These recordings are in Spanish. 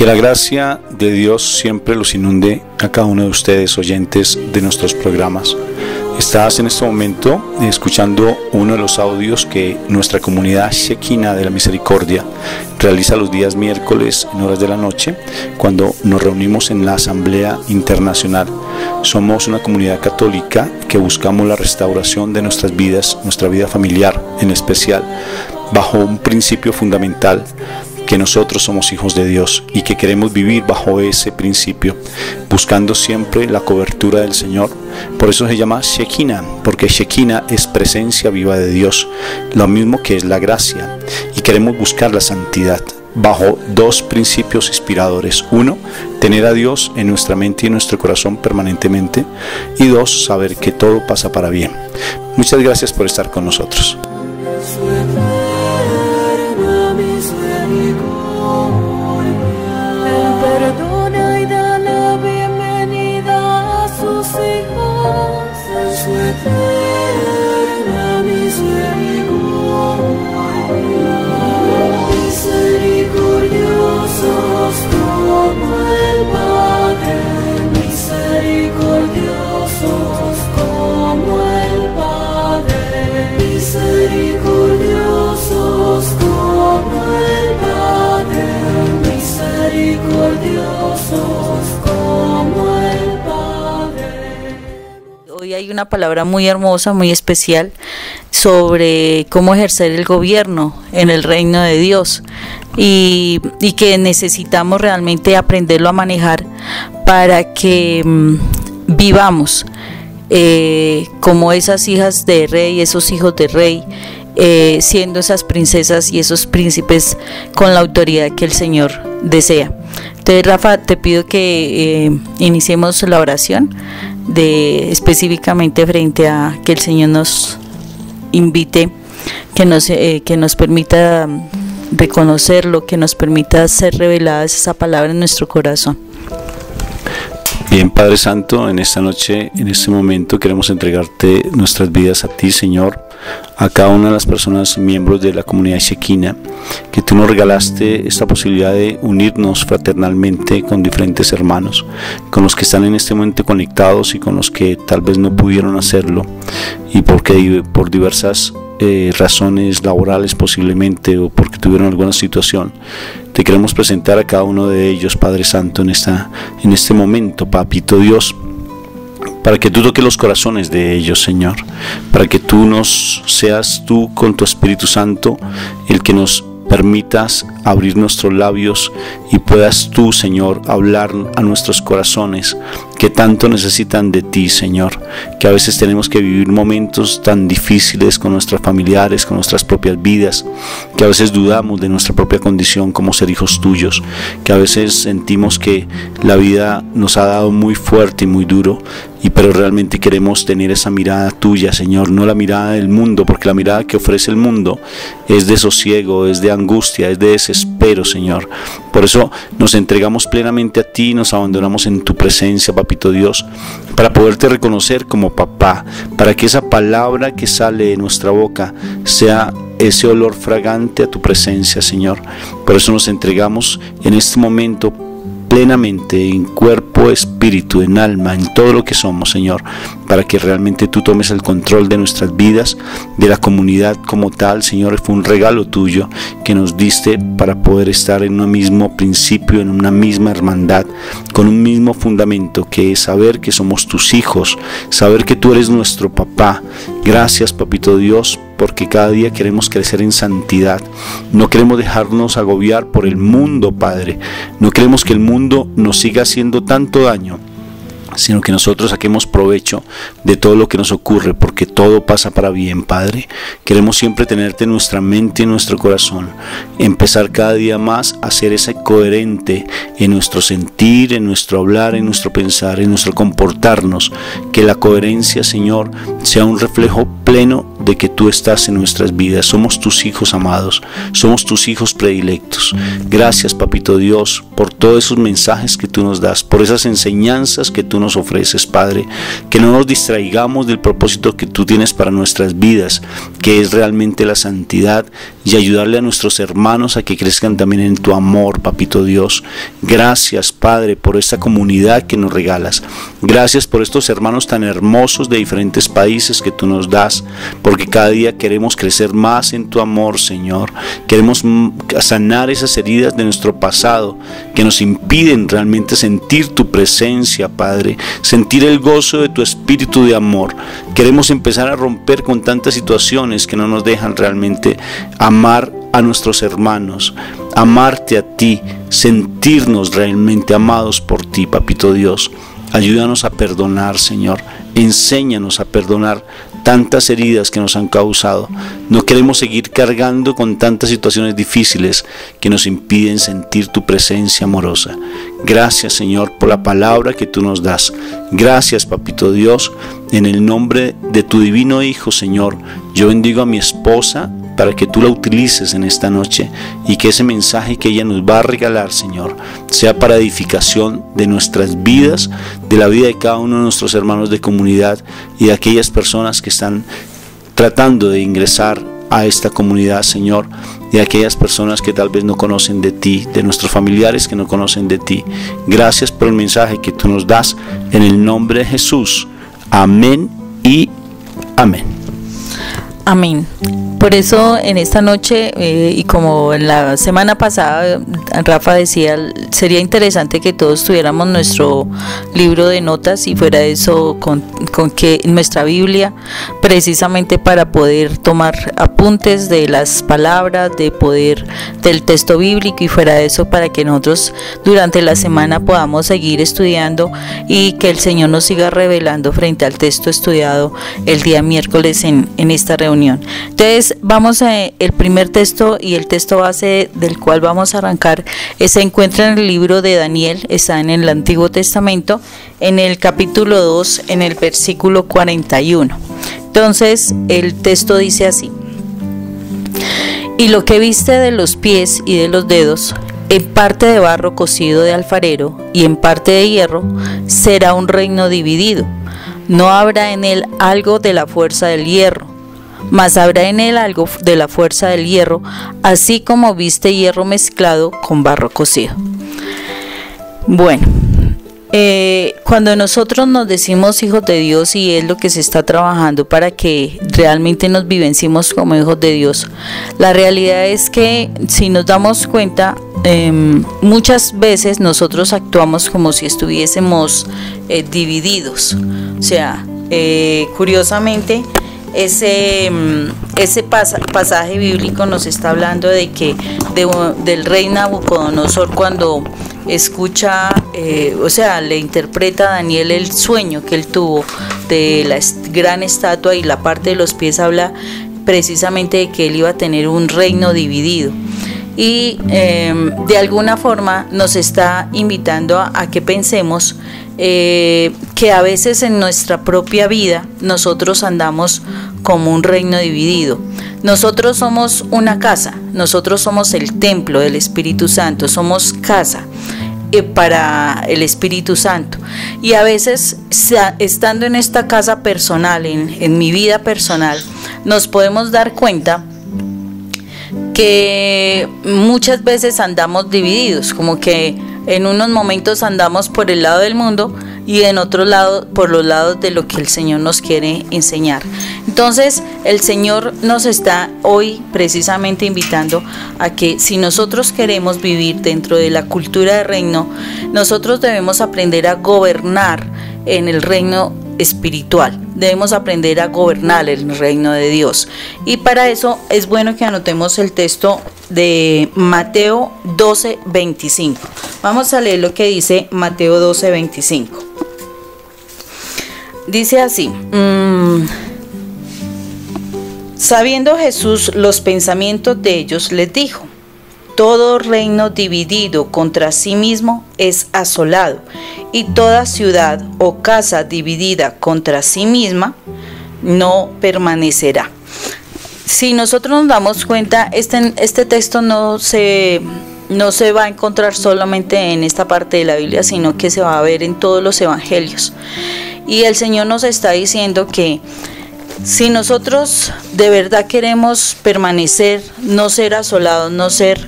Que la gracia de Dios siempre los inunde a cada uno de ustedes, oyentes de nuestros programas. Estás en este momento escuchando uno de los audios que nuestra comunidad Shekinah de la Misericordia realiza los días miércoles en horas de la noche, cuando nos reunimos en la Asamblea Internacional. Somos una comunidad católica que buscamos la restauración de nuestras vidas, nuestra vida familiar en especial, bajo un principio fundamental: que nosotros somos hijos de Dios y que queremos vivir bajo ese principio, buscando siempre la cobertura del Señor. Por eso se llama Shekinah, porque Shekinah es presencia viva de Dios, lo mismo que es la gracia, y queremos buscar la santidad bajo dos principios inspiradores: uno, tener a Dios en nuestra mente y en nuestro corazón permanentemente, y dos, saber que todo pasa para bien. Muchas gracias por estar con nosotros. Hoy hay una palabra muy hermosa, muy especial, sobre cómo ejercer el gobierno en el reino de Dios y que necesitamos realmente aprenderlo a manejar para que vivamos como esas hijas de rey, esos hijos de rey, siendo esas princesas y esos príncipes con la autoridad que el Señor desea. Entonces, Rafa, te pido que iniciemos la oración específicamente frente a que el Señor nos invite, que nos permita reconocerlo, que nos permita ser reveladas esa palabra en nuestro corazón. Bien, Padre Santo, en esta noche, en este momento queremos entregarte nuestras vidas a ti, Señor, a cada una de las personas miembros de la comunidad Shekinah, que tú nos regalaste esta posibilidad de unirnos fraternalmente con diferentes hermanos, con los que están en este momento conectados y con los que tal vez no pudieron hacerlo, y porque por diversas razones laborales posiblemente, o porque tuvieron alguna situación, te queremos presentar a cada uno de ellos, Padre Santo, en este momento, Papito Dios, para que tú toques los corazones de ellos, Señor, para que seas tú con tu Espíritu Santo el que nos permitas abrir nuestros labios y puedas tú, Señor, hablar a nuestros corazones que tanto necesitan de ti, Señor, que a veces tenemos que vivir momentos tan difíciles con nuestros familiares, con nuestras propias vidas, que a veces dudamos de nuestra propia condición como ser hijos tuyos, que a veces sentimos que la vida nos ha dado muy fuerte y muy duro, pero realmente queremos tener esa mirada tuya, Señor, no la mirada del mundo, porque la mirada que ofrece el mundo es de sosiego, es de angustia, es de desespero, Señor. Por eso nos entregamos plenamente a ti, nos abandonamos en tu presencia, Papito Dios, para poderte reconocer como papá, para que esa palabra que sale de nuestra boca sea ese olor fragante a tu presencia, Señor. Por eso nos entregamos en este momento plenamente, en cuerpo, espíritu, en alma, en todo lo que somos, Señor, para que realmente tú tomes el control de nuestras vidas, de la comunidad como tal, Señor. Fue un regalo tuyo que nos diste para poder estar en un mismo principio, en una misma hermandad, con un mismo fundamento, que es saber que somos tus hijos, saber que tú eres nuestro papá. Gracias, Papito Dios, porque cada día queremos crecer en santidad. No queremos dejarnos agobiar por el mundo, Padre. No queremos que el mundo nos siga haciendo tanto daño, sino que nosotros saquemos provecho de todo lo que nos ocurre, porque todo pasa para bien, Padre. Queremos siempre tenerte en nuestra mente y en nuestro corazón, empezar cada día más a ser ese coherente en nuestro sentir, en nuestro hablar, en nuestro pensar, en nuestro comportarnos, que la coherencia, Señor, sea un reflejo pleno de que tú estás en nuestras vidas. Somos tus hijos amados, somos tus hijos predilectos. Gracias, Papito Dios, por todos esos mensajes que tú nos das, por esas enseñanzas que tú nos ofreces, Padre. Que no nos distraigamos del propósito que tú tienes para nuestras vidas, que es realmente la santidad, y ayudarle a nuestros hermanos a que crezcan también en tu amor, Papito Dios. Gracias, Padre, por esta comunidad que nos regalas. Gracias por estos hermanos tan hermosos de diferentes países que tú nos das, porque cada día queremos crecer más en tu amor, Señor. Queremos sanar esas heridas de nuestro pasado que nos impiden realmente sentir tu presencia, Padre, sentir el gozo de tu espíritu de amor. Queremos empezar a romper con tantas situaciones que no nos dejan realmente amar a nuestros hermanos, amarte a ti, sentirnos realmente amados por ti, Papito Dios. Ayúdanos a perdonar, Señor. Enséñanos a perdonar tantas heridas que nos han causado. No queremos seguir cargando con tantas situaciones difíciles que nos impiden sentir tu presencia amorosa. Gracias, Señor, por la palabra que tú nos das. Gracias, Papito Dios. En el nombre de tu divino Hijo, Señor, yo bendigo a mi esposa para que tú la utilices en esta noche y que ese mensaje que ella nos va a regalar, Señor, sea para edificación de nuestras vidas, de la vida de cada uno de nuestros hermanos de comunidad y de aquellas personas que están tratando de ingresar a esta comunidad, Señor, y de aquellas personas que tal vez no conocen de ti, de nuestros familiares que no conocen de ti. Gracias por el mensaje que tú nos das en el nombre de Jesús. Amén y amén. Amén. Por eso en esta noche, y como en la semana pasada Rafa decía, sería interesante que todos tuviéramos nuestro libro de notas y fuera eso con que nuestra Biblia, precisamente para poder tomar apuntes de las palabras, del texto bíblico, y fuera de eso para que nosotros durante la semana podamos seguir estudiando y que el Señor nos siga revelando frente al texto estudiado el día miércoles en esta reunión. Entonces vamos a el primer texto, y el texto base del cual vamos a arrancar se encuentra en el libro de Daniel, está en el Antiguo Testamento, en el capítulo 2, en el versículo 41. Entonces el texto dice así: y lo que viste de los pies y de los dedos, en parte de barro cocido de alfarero y en parte de hierro, será un reino dividido. No habrá en él algo de la fuerza del hierro, mas habrá en él algo de la fuerza del hierro, así como viste hierro mezclado con barro cocido. Bueno, cuando nosotros nos decimos hijos de Dios, y es lo que se está trabajando para que realmente nos vivenciemos como hijos de Dios, la realidad es que, si nos damos cuenta, muchas veces nosotros actuamos como si estuviésemos divididos. O sea, curiosamente, ese pasaje bíblico nos está hablando de que del rey Nabucodonosor, cuando escucha, le interpreta a Daniel el sueño que él tuvo de la gran estatua, y la parte de los pies habla precisamente de que él iba a tener un reino dividido. Y de alguna forma nos está invitando a que pensemos que a veces en nuestra propia vida nosotros andamos como un reino dividido. Nosotros somos una casa, nosotros somos el templo del Espíritu Santo, somos casa para el Espíritu Santo, y a veces, estando en esta casa personal, en mi vida personal, nos podemos dar cuenta que muchas veces andamos divididos, como que en unos momentos andamos por el lado del mundo y en otro lado por los lados de lo que el Señor nos quiere enseñar. Entonces el Señor nos está hoy precisamente invitando a que, si nosotros queremos vivir dentro de la cultura del reino, nosotros debemos aprender a gobernar en el reino espiritual. Debemos aprender a gobernar el reino de Dios, y para eso es bueno que anotemos el texto de Mateo 12:25. Vamos a leer lo que dice Mateo 12:25. Dice así: sabiendo Jesús los pensamientos de ellos, les dijo: todo reino dividido contra sí mismo es asolado, y toda ciudad o casa dividida contra sí misma no permanecerá. Si nosotros nos damos cuenta, este texto no se no se va a encontrar solamente en esta parte de la Biblia, sino que se va a ver en todos los evangelios. Y el Señor nos está diciendo que si nosotros de verdad queremos permanecer, no ser asolados, no ser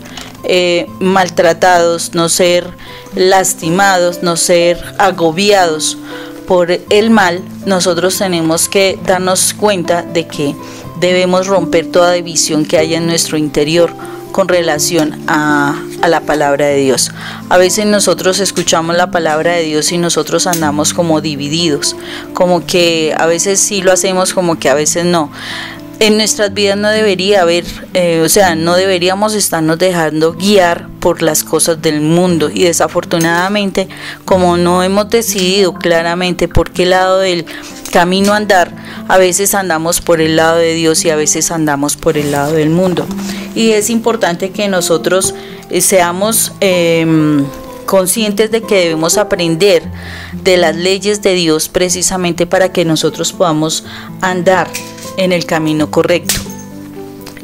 maltratados, no ser lastimados, no ser agobiados por el mal, nosotros tenemos que darnos cuenta de que debemos romper toda división que haya en nuestro interior con relación a la palabra de Dios. A veces nosotros escuchamos la palabra de Dios y nosotros andamos como divididos, como que a veces sí lo hacemos, como que a veces no. En nuestras vidas no debería haber, no deberíamos estarnos dejando guiar por las cosas del mundo, y desafortunadamente, como no hemos decidido claramente por qué lado del camino andar, a veces andamos por el lado de Dios y a veces andamos por el lado del mundo. Y es importante que nosotros seamos conscientes de que debemos aprender de las leyes de Dios, precisamente para que nosotros podamos andar en el camino correcto.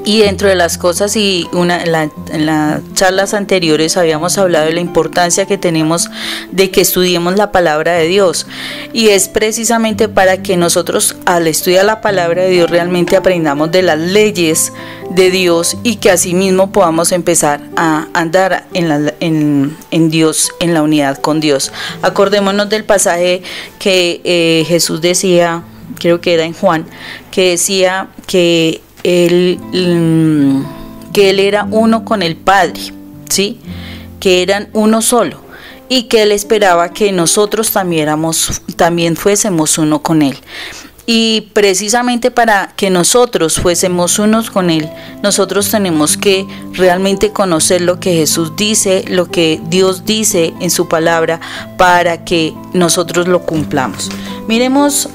Y dentro de las cosas, en las charlas anteriores habíamos hablado de la importancia que tenemos de que estudiemos la palabra de Dios, y es precisamente para que nosotros, al estudiar la palabra de Dios, realmente aprendamos de las leyes de Dios, y que asimismo podamos empezar a andar en Dios, en la unidad con Dios. Acordémonos del pasaje que Jesús decía, creo que era en Juan, que decía que él era uno con el Padre, ¿sí? Que eran uno solo, y que él esperaba que nosotros también fuésemos uno con él. Y precisamente para que nosotros fuésemos unos con él, nosotros tenemos que realmente conocer lo que Jesús dice, lo que Dios dice en su palabra, para que nosotros lo cumplamos. Miremos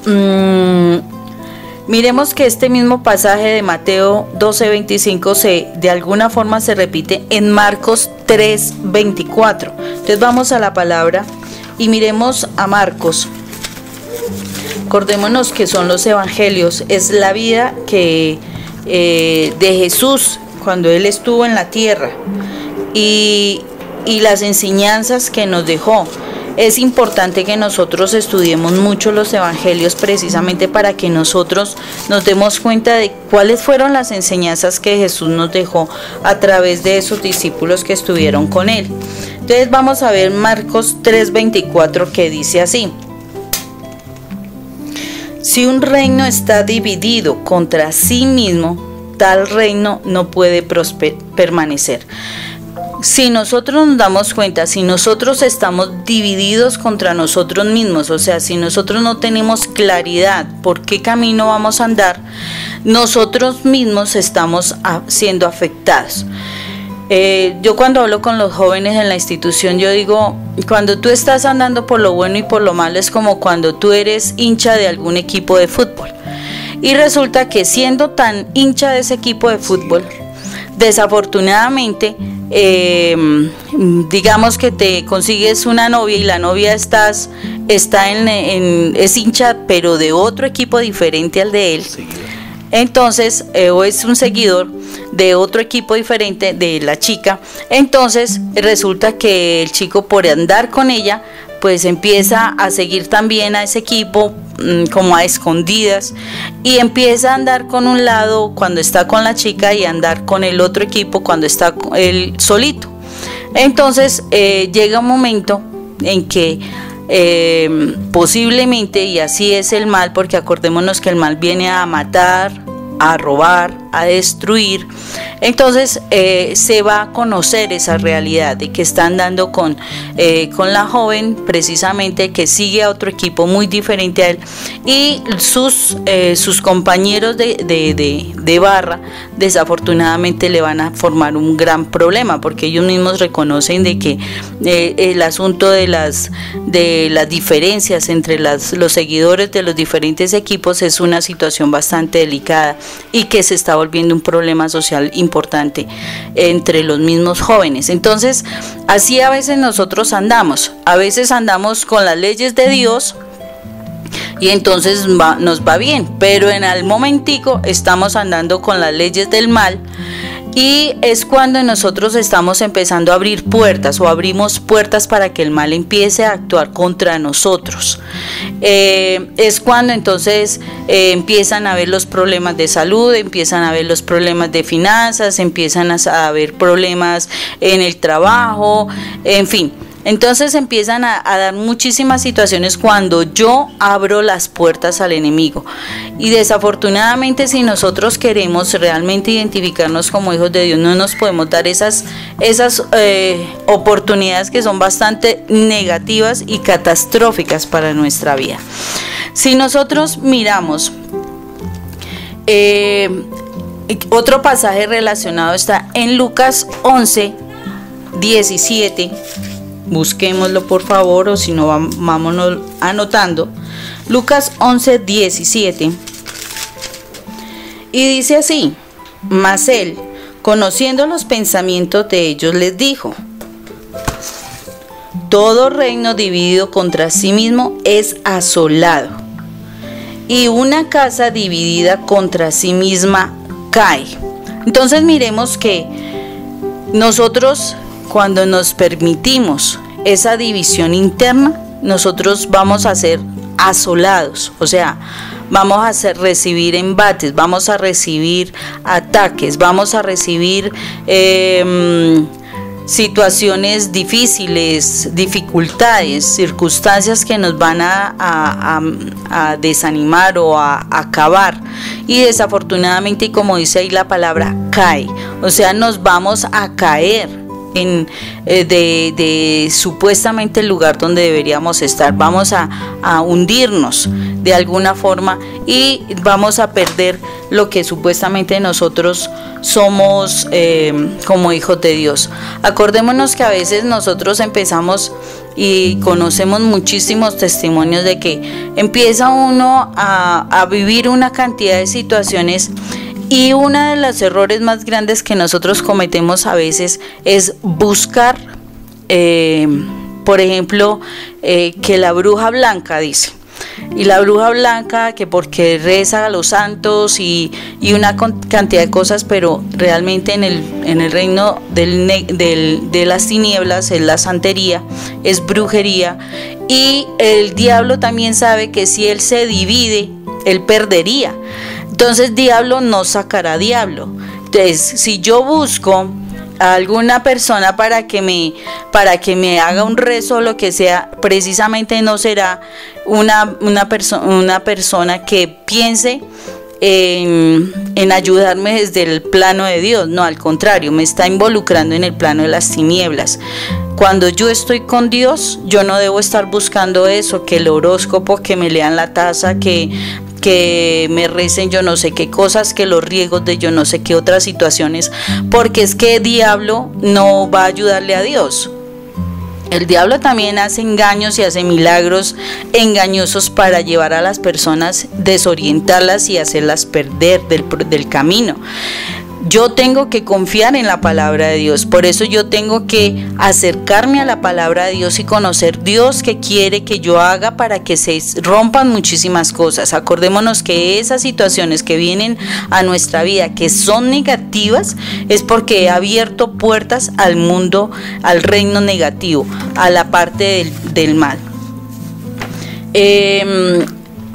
que este mismo pasaje de Mateo 12:25 de alguna forma se repite en Marcos 3:24. Entonces vamos a la palabra y miremos a Marcos. Acordémonos que son los evangelios, es la vida de Jesús cuando él estuvo en la tierra, y las enseñanzas que nos dejó. Es importante que nosotros estudiemos mucho los evangelios, precisamente para que nosotros nos demos cuenta de cuáles fueron las enseñanzas que Jesús nos dejó a través de esos discípulos que estuvieron con él. Entonces vamos a ver Marcos 3:24, que dice así: si un reino está dividido contra sí mismo, tal reino no puede permanecer. Si nosotros nos damos cuenta, si nosotros estamos divididos contra nosotros mismos, o sea, si nosotros no tenemos claridad por qué camino vamos a andar, nosotros mismos estamos siendo afectados. Yo cuando hablo con los jóvenes en la institución, yo digo, cuando tú estás andando por lo bueno y por lo malo, es como cuando tú eres hincha de algún equipo de fútbol. Y resulta que siendo tan hincha de ese equipo de fútbol, desafortunadamente, digamos que te consigues una novia y la novia es hincha, pero de otro equipo diferente al de él. Entonces, o es un seguidor de otro equipo diferente de la chica. Entonces resulta que el chico, por andar con ella, pues empieza a seguir también a ese equipo, como a escondidas, y empieza a andar con un lado cuando está con la chica y a andar con el otro equipo cuando está él solito. Entonces llega un momento en que posiblemente, y así es el mal, porque acordémonos que el mal viene a matar, a robar, a destruir. Entonces se va a conocer esa realidad de que está andando con la joven, precisamente, que sigue a otro equipo muy diferente a él, y sus compañeros de barra desafortunadamente le van a formar un gran problema, porque ellos mismos reconocen de que el asunto de las diferencias entre los seguidores de los diferentes equipos es una situación bastante delicada, y que se está volviendo un problema social importante entre los mismos jóvenes. Entonces, así a veces nosotros andamos con las leyes de Dios, y entonces nos va bien, pero en el momentico estamos andando con las leyes del mal, Y es cuando nosotros estamos empezando a abrir puertas o abrimos puertas para que el mal empiece a actuar contra nosotros. Es cuando entonces empiezan a haber los problemas de salud, empiezan a haber los problemas de finanzas, empiezan a haber problemas en el trabajo, en fin. Entonces empiezan a dar muchísimas situaciones cuando yo abro las puertas al enemigo. Y desafortunadamente, si nosotros queremos realmente identificarnos como hijos de Dios, no nos podemos dar esas oportunidades que son bastante negativas y catastróficas para nuestra vida. Si nosotros miramos otro pasaje relacionado, está en Lucas 11, 17. Busquémoslo por favor, o si no vámonos anotando. Lucas 11, 17. Y dice así: mas él, conociendo los pensamientos de ellos, les dijo: todo reino dividido contra sí mismo es asolado, y una casa dividida contra sí misma cae. Entonces miremos que nosotros, cuando nos permitimos esa división interna, nosotros vamos a ser asolados, o sea, vamos a recibir embates, vamos a recibir ataques, vamos a recibir situaciones difíciles, dificultades, circunstancias que nos van a desanimar o a acabar. Y desafortunadamente, como dice ahí la palabra, cae, o sea, nos vamos a caer de supuestamente el lugar donde deberíamos estar. Vamos a hundirnos de alguna forma y vamos a perder lo que supuestamente nosotros somos como hijos de Dios. Acordémonos que a veces nosotros empezamos y conocemos muchísimos testimonios de que empieza uno a vivir una cantidad de situaciones. Y uno de los errores más grandes que nosotros cometemos a veces es buscar, por ejemplo, que la bruja blanca dice. Y la bruja blanca que porque reza a los santos y una cantidad de cosas, pero realmente en el reino de las tinieblas es la santería, es brujería. Y el diablo también sabe que si él se divide, él perdería. Entonces diablo no sacará diablo. Entonces, si yo busco a alguna persona para que me haga un rezo o lo que sea, precisamente no será una persona que piense en ayudarme desde el plano de Dios. No, al contrario, me está involucrando en el plano de las tinieblas. Cuando yo estoy con Dios, yo no debo estar buscando eso, que el horóscopo, que me lean la taza, que me recen yo no sé qué cosas, que los riegos de yo no sé qué otras situaciones, porque es que el diablo no va a ayudarle a Dios. El diablo también hace engaños y hace milagros engañosos para llevar a las personas, desorientarlas y hacerlas perder del camino. Yo tengo que confiar en la palabra de Dios, por eso yo tengo que acercarme a la palabra de Dios y conocer Dios que quiere que yo haga para que se rompan muchísimas cosas. Acordémonos que esas situaciones que vienen a nuestra vida, que son negativas, es porque he abierto puertas al mundo, al reino negativo, a la parte del mal.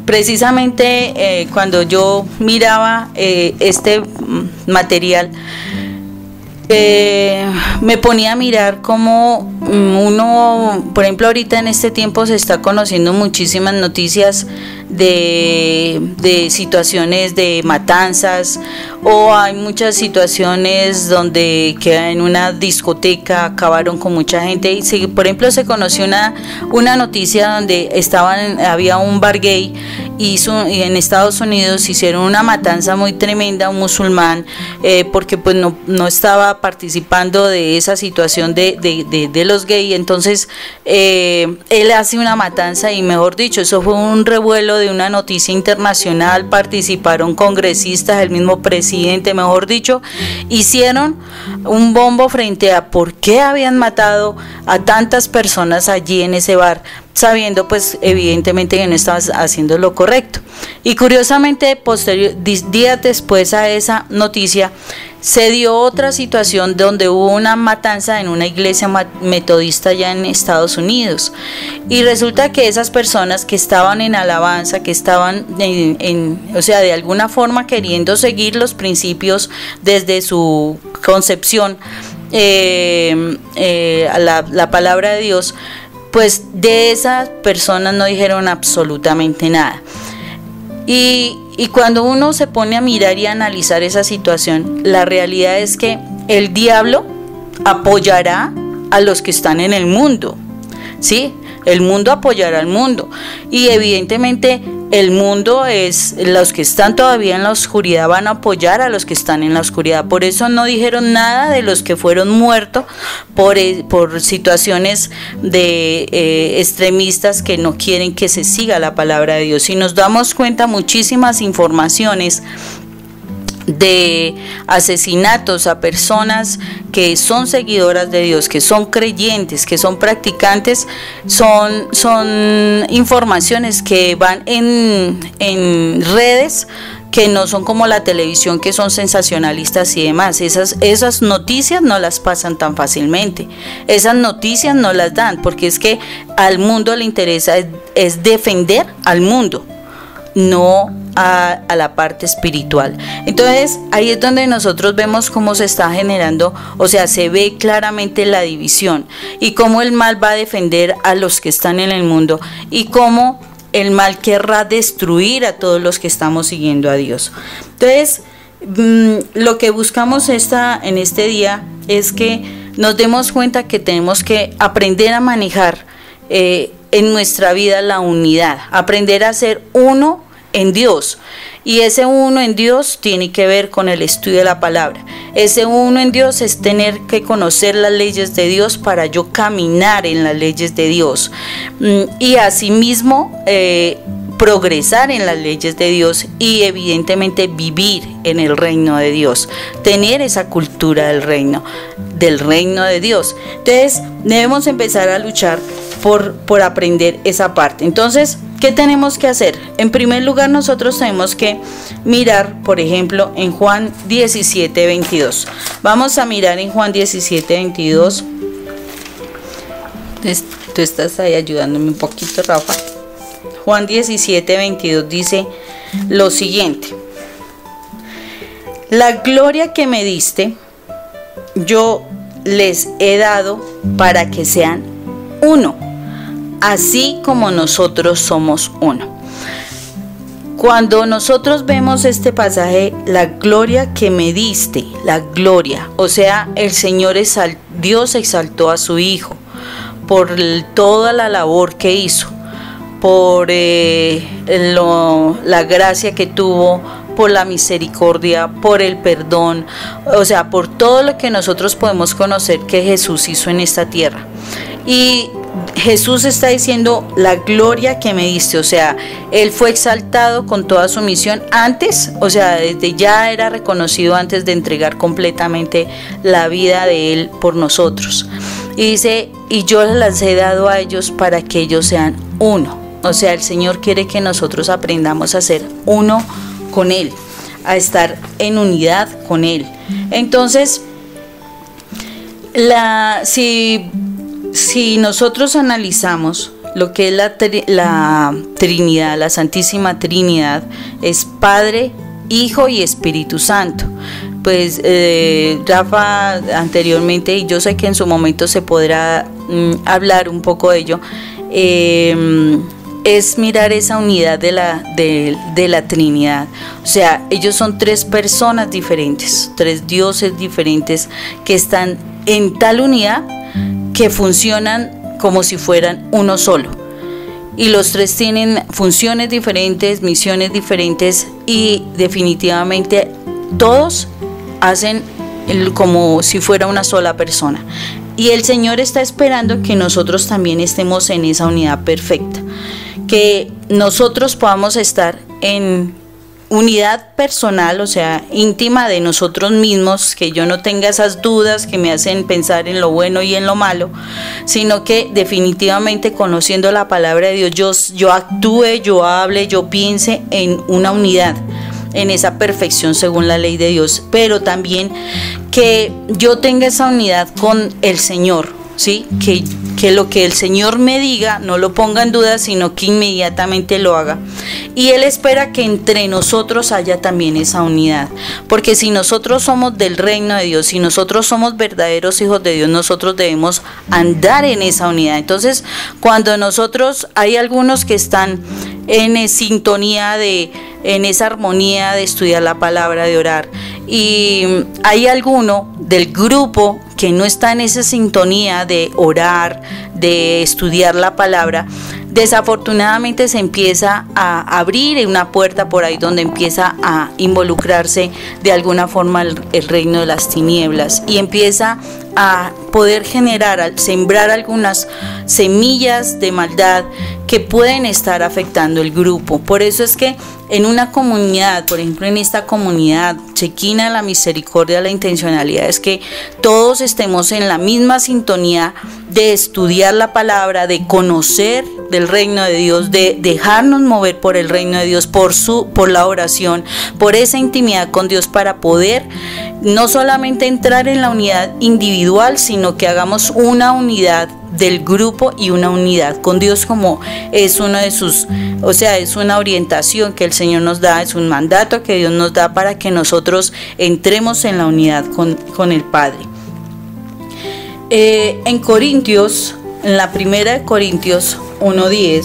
Precisamente cuando yo miraba este material, me ponía a mirar cómo uno, por ejemplo, ahorita en este tiempo se está conociendo muchísimas noticias de situaciones de matanzas, o hay muchas situaciones donde que en una discoteca acabaron con mucha gente. Y por ejemplo, se conoció una noticia donde había un bar gay y en Estados Unidos hicieron una matanza muy tremenda, un musulmán, porque pues no estaba participando de esa situación de los gays. Entonces él hace una matanza y, mejor dicho, eso fue un revuelo de una noticia internacional. Participaron congresistas, el mismo presidente, mejor dicho, hicieron un bombo frente a por qué habían matado a tantas personas allí en ese bar, sabiendo pues evidentemente que no estaban haciendo lo correcto. Y curiosamente, días después a esa noticia, se dio otra situación donde hubo una matanza en una iglesia metodista allá en Estados Unidos, y resulta que esas personas que estaban en alabanza, que estaban o sea, de alguna forma queriendo seguir los principios desde su concepción, la palabra de Dios, pues de esas personas no dijeron absolutamente nada. Y cuando uno se pone a mirar y a analizar esa situación, la realidad es que el diablo apoyará a los que están en el mundo, ¿sí? El mundo apoyará al mundo, y evidentemente el mundo es, los que están todavía en la oscuridad van a apoyar a los que están en la oscuridad. Por eso no dijeron nada de los que fueron muertos por situaciones de extremistas que no quieren que se siga la palabra de Dios. Si nos damos cuenta, muchísimas informaciones de asesinatos a personas que son seguidoras de Dios, que son creyentes, que son practicantes, son informaciones que van en redes que no son como la televisión, que son sensacionalistas y demás. Esas noticias no las pasan tan fácilmente, esas noticias no las dan, porque es que al mundo le interesa es defender al mundo, no a la parte espiritual. Entonces ahí es donde nosotros vemos cómo se está generando, o sea, se ve claramente la división, y cómo el mal va a defender a los que están en el mundo, y cómo el mal querrá destruir a todos los que estamos siguiendo a Dios. Entonces lo que buscamos en este día es que nos demos cuenta que tenemos que aprender a manejar en nuestra vida la unidad, aprender a ser uno en Dios, y ese uno en Dios tiene que ver con el estudio de la palabra. Ese uno en Dios es tener que conocer las leyes de Dios para yo caminar en las leyes de Dios, y asimismo progresar en las leyes de Dios, y evidentemente vivir en el reino de Dios, tener esa cultura del reino de Dios. Entonces debemos empezar a luchar por aprender esa parte. Entonces, ¿qué tenemos que hacer? En primer lugar, nosotros tenemos que mirar, por ejemplo, en Juan 17:22. Vamos a mirar en Juan 17:22. Tú estás ahí ayudándome un poquito, Rafa. Juan 17:22 dice lo siguiente: la gloria que me diste, yo les he dado para que sean uno, así como nosotros somos uno. Cuando nosotros vemos este pasaje, la gloria que me diste, la gloria, o sea, el Señor Dios exaltó a su Hijo por toda la labor que hizo, por la gracia que tuvo, por la misericordia, por el perdón, o sea, por todo lo que nosotros podemos conocer que Jesús hizo en esta tierra. Y Jesús está diciendo la gloria que me diste, o sea, Él fue exaltado con toda su misión antes, o sea, desde ya era reconocido antes de entregar completamente la vida de Él por nosotros. Y dice, y yo les he dado a ellos para que ellos sean uno. O sea, el Señor quiere que nosotros aprendamos a ser uno con Él, a estar en unidad con Él. Entonces, si nosotros analizamos lo que es la Trinidad, la Santísima Trinidad, es Padre, Hijo y Espíritu Santo. Pues Rafa anteriormente, y yo sé que en su momento se podrá hablar un poco de ello, es mirar esa unidad de la Trinidad. O sea, ellos son tres personas diferentes, tres dioses diferentes que están en tal unidad que funcionan como si fueran uno solo. Y los tres tienen funciones diferentes, misiones diferentes, y definitivamente todos hacen como si fuera una sola persona. Y el Señor está esperando que nosotros también estemos en esa unidad perfecta, que nosotros podamos estar en unidad personal, o sea, íntima de nosotros mismos, que yo no tenga esas dudas que me hacen pensar en lo bueno y en lo malo, sino que definitivamente conociendo la palabra de Dios, yo actúe, yo hable, yo piense en una unidad. en esa perfección según la ley de Dios, pero también que yo tenga esa unidad con el Señor, ¿sí? Que lo que el Señor me diga no lo ponga en duda, sino que inmediatamente lo haga. Y Él espera que entre nosotros haya también esa unidad, porque si nosotros somos del reino de Dios, si nosotros somos verdaderos hijos de Dios, nosotros debemos andar en esa unidad. Entonces, cuando nosotros, hay algunos que están en sintonía en esa armonía de estudiar la palabra, de orar, y hay alguno del grupo que no está en esa sintonía de orar, de estudiar la palabra, desafortunadamente se empieza a abrir una puerta por ahí donde empieza a involucrarse de alguna forma el reino de las tinieblas y empieza a poder generar, sembrar algunas semillas de maldad que pueden estar afectando el grupo. Por eso es que en una comunidad, por ejemplo en esta comunidad Chequina, la misericordia, la intencionalidad es que todos estemos en la misma sintonía de estudiar la palabra, de conocer del reino de Dios, de dejarnos mover por el reino de Dios, por la oración, por esa intimidad con Dios, para poder no solamente entrar en la unidad individual, sino que hagamos una unidad del grupo y una unidad con Dios, como es uno de sus, o sea, es una orientación que el Señor nos da, es un mandato que Dios nos da para que nosotros entremos en la unidad con el Padre. En Corintios, en la primera de Corintios 1:10,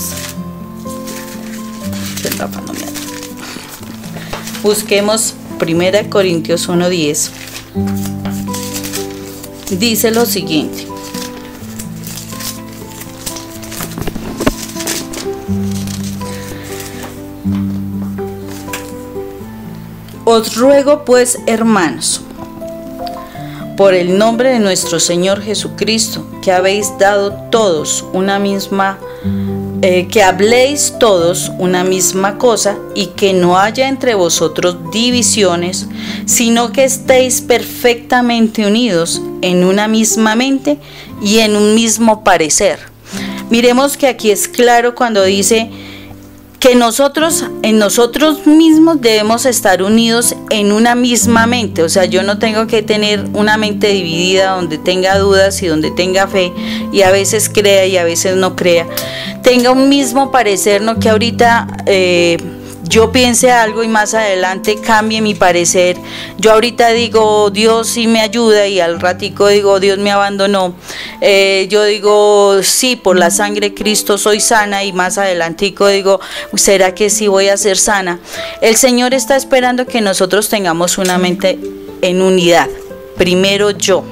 busquemos primera de Corintios 1:10, dice lo siguiente: os ruego pues, hermanos, por el nombre de nuestro Señor Jesucristo, que habéis dado todos una misma, que habléis todos una misma cosa, y que no haya entre vosotros divisiones, sino que estéis perfectamente unidos en una misma mente y en un mismo parecer. Miremos que aquí es claro cuando dice que nosotros, en nosotros mismos debemos estar unidos en una misma mente. O sea, yo no tengo que tener una mente dividida donde tenga dudas y donde tenga fe y a veces crea y a veces no crea. Tenga un mismo parecer, no que ahorita yo piense algo y más adelante cambie mi parecer. Yo ahorita digo Dios sí me ayuda y al ratico digo Dios me abandonó. Yo digo sí, por la sangre de Cristo soy sana, y más adelantico digo ¿será que sí voy a ser sana? El Señor está esperando que nosotros tengamos una mente en unidad. Primero yo,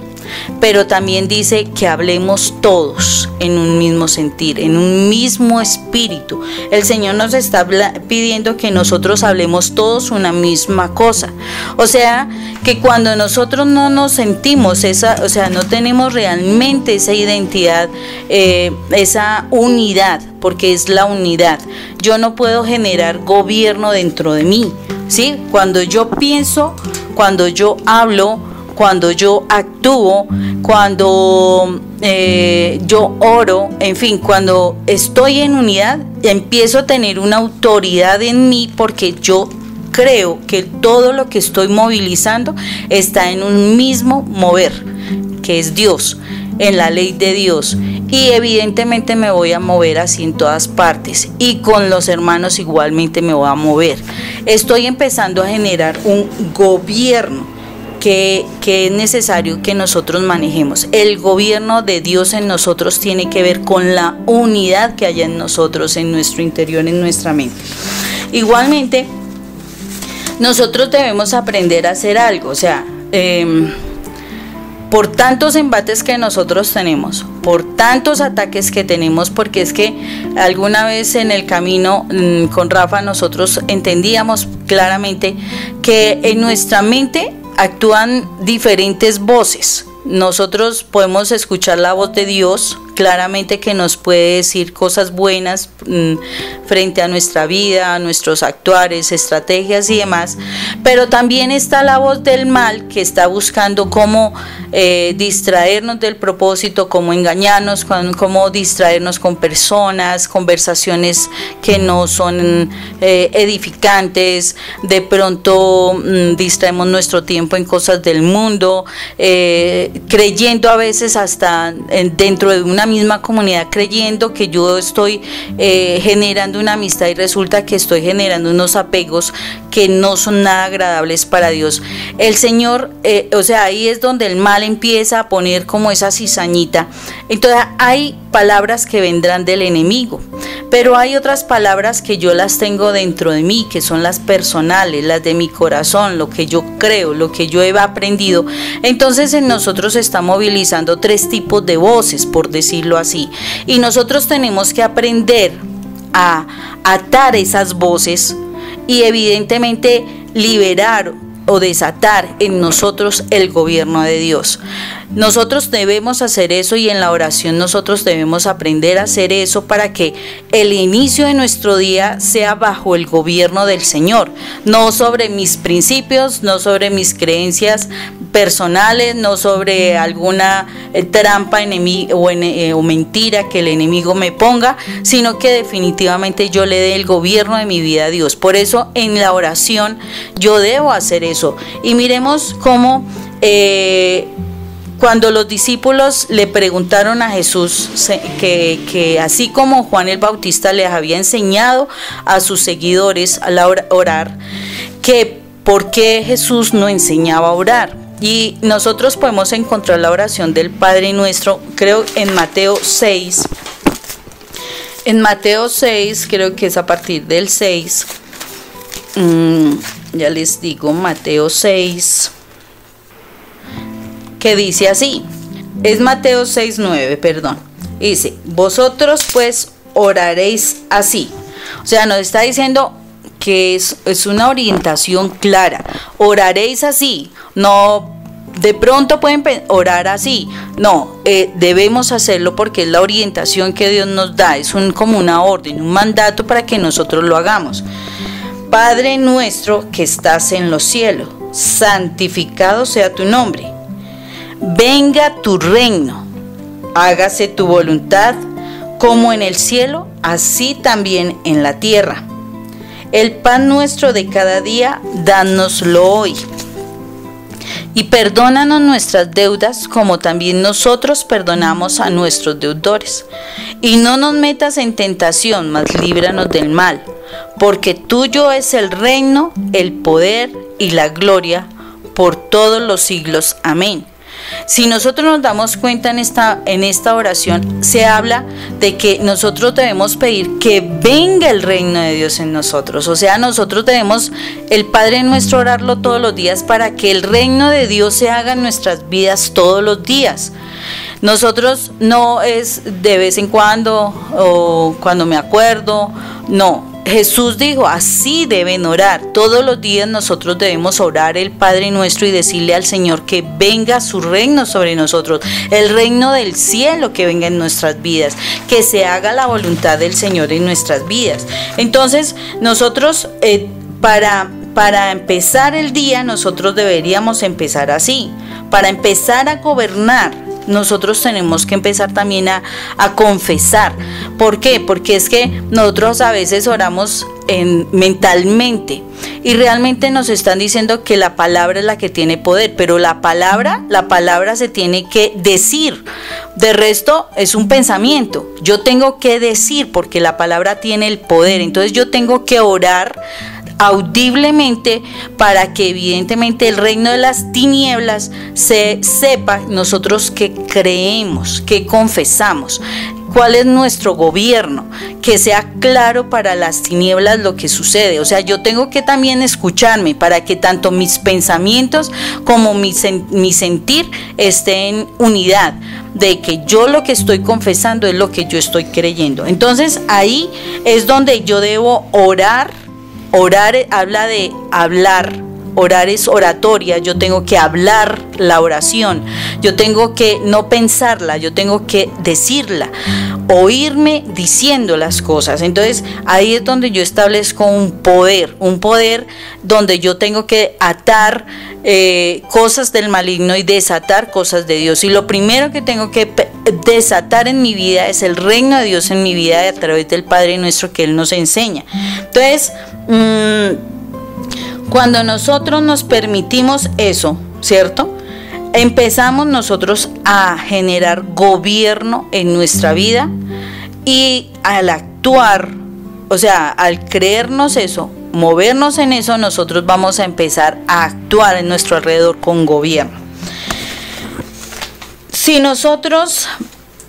pero también dice que hablemos todos en un mismo sentir, en un mismo espíritu. El Señor nos está pidiendo que nosotros hablemos todos una misma cosa. O sea, que cuando nosotros no nos sentimos o sea, no tenemos realmente esa identidad, esa unidad, porque es la unidad. Yo no puedo generar gobierno dentro de mí, ¿sí? Cuando yo pienso, cuando yo hablo, cuando yo actúo, cuando yo oro, en fin, cuando estoy en unidad, empiezo a tener una autoridad en mí, porque yo creo que todo lo que estoy movilizando está en un mismo mover, que es Dios, en la ley de Dios, y evidentemente me voy a mover así en todas partes, y con los hermanos igualmente me voy a mover. Estoy empezando a generar un gobierno que es necesario que nosotros manejemos. El gobierno de Dios en nosotros tiene que ver con la unidad que haya en nosotros, en nuestro interior, en nuestra mente. Igualmente, nosotros debemos aprender a hacer algo, o sea, por tantos embates que nosotros tenemos, por tantos ataques que tenemos, porque es que alguna vez en el camino con Rafa nosotros entendíamos claramente que en nuestra mente actúan diferentes voces. Nosotros podemos escuchar la voz de Dios, claramente que nos puede decir cosas buenas frente a nuestra vida, a nuestros actuares, estrategias y demás, pero también está la voz del mal que está buscando cómo distraernos del propósito, cómo engañarnos, cómo distraernos con personas, conversaciones que no son edificantes. De pronto distraemos nuestro tiempo en cosas del mundo, creyendo a veces hasta dentro de una misma comunidad, creyendo que yo estoy generando una amistad y resulta que estoy generando unos apegos que no son nada agradables para Dios. El Señor, o sea, ahí es donde el mal empieza a poner como esa cizañita. Entonces hay palabras que vendrán del enemigo, pero hay otras palabras que yo las tengo dentro de mí, que son las personales, las de mi corazón, lo que yo creo, lo que yo he aprendido. Entonces en nosotros se está movilizando 3 tipos de voces, por decirlo así, y nosotros tenemos que aprender a atar esas voces y evidentemente liberar o desatar en nosotros el gobierno de Dios. Nosotros debemos hacer eso y en la oración nosotros debemos aprender a hacer eso para que el inicio de nuestro día sea bajo el gobierno del Señor, no sobre mis principios, no sobre mis creencias personales, no sobre alguna trampa o mentira que el enemigo me ponga, sino que definitivamente yo le dé el gobierno de mi vida a Dios. Por eso en la oración yo debo hacer eso. Y miremos cómo cuando los discípulos le preguntaron a Jesús que así como Juan el Bautista les había enseñado a sus seguidores a orar, que por qué Jesús no enseñaba a orar. Y nosotros podemos encontrar la oración del Padre Nuestro, creo en Mateo 6. En Mateo 6, creo que es a partir del 6. Ya les digo, Mateo 6. Que dice así, es Mateo 6:9, perdón. Dice, vosotros pues oraréis así. O sea, nos está diciendo que es una orientación clara. Oraréis así, no de pronto pueden orar así. No, debemos hacerlo porque es la orientación que Dios nos da. Es como una orden, un mandato para que nosotros lo hagamos. Padre nuestro que estás en los cielos, santificado sea tu nombre. Venga tu reino, hágase tu voluntad, como en el cielo, así también en la tierra. El pan nuestro de cada día, dánoslo hoy. Y perdónanos nuestras deudas, como también nosotros perdonamos a nuestros deudores. Y no nos metas en tentación, mas líbranos del mal, porque tuyo es el reino, el poder y la gloria, por todos los siglos. Amén. Si nosotros nos damos cuenta en esta oración, se habla de que nosotros debemos pedir que venga el reino de Dios en nosotros. O sea, nosotros debemos, el Padre Nuestro, orarlo todos los días para que el reino de Dios se haga en nuestras vidas todos los días. Nosotros no es de vez en cuando o cuando me acuerdo, no. Jesús dijo, así deben orar. Todos los días nosotros debemos orar el Padre Nuestro y decirle al Señor que venga su reino sobre nosotros, el reino del cielo que venga en nuestras vidas, que se haga la voluntad del Señor en nuestras vidas. Entonces nosotros para empezar el día nosotros deberíamos empezar así. Para empezar a gobernar nosotros tenemos que empezar también a confesar. ¿Por qué? Porque es que nosotros a veces oramos mentalmente y realmente nos están diciendo que la palabra es la que tiene poder, pero la palabra se tiene que decir. De resto es un pensamiento. Yo tengo que decir porque la palabra tiene el poder. Entonces yo tengo que orar audiblemente para que evidentemente el reino de las tinieblas se sepa nosotros que creemos, que confesamos, cuál es nuestro gobierno, que sea claro para las tinieblas lo que sucede. O sea, yo tengo que también escucharme para que tanto mis pensamientos como mi sentir estén en unidad, de que yo lo que estoy confesando es lo que yo estoy creyendo. Entonces ahí es donde yo debo orar. Orar habla de hablar orar es oratoria, yo tengo que hablar la oración, yo tengo que no pensarla, yo tengo que decirla, oírme diciendo las cosas. Entonces ahí es donde yo establezco un poder donde yo tengo que atar cosas del maligno y desatar cosas de Dios. Y lo primero que tengo que desatar en mi vida es el reino de Dios en mi vida a través del Padre nuestro que Él nos enseña. Entonces, cuando nosotros nos permitimos eso, ¿cierto? Empezamos nosotros a generar gobierno en nuestra vida, y al actuar, o sea, al creernos eso, movernos en eso, nosotros vamos a empezar a actuar en nuestro alrededor con gobierno. Si nosotros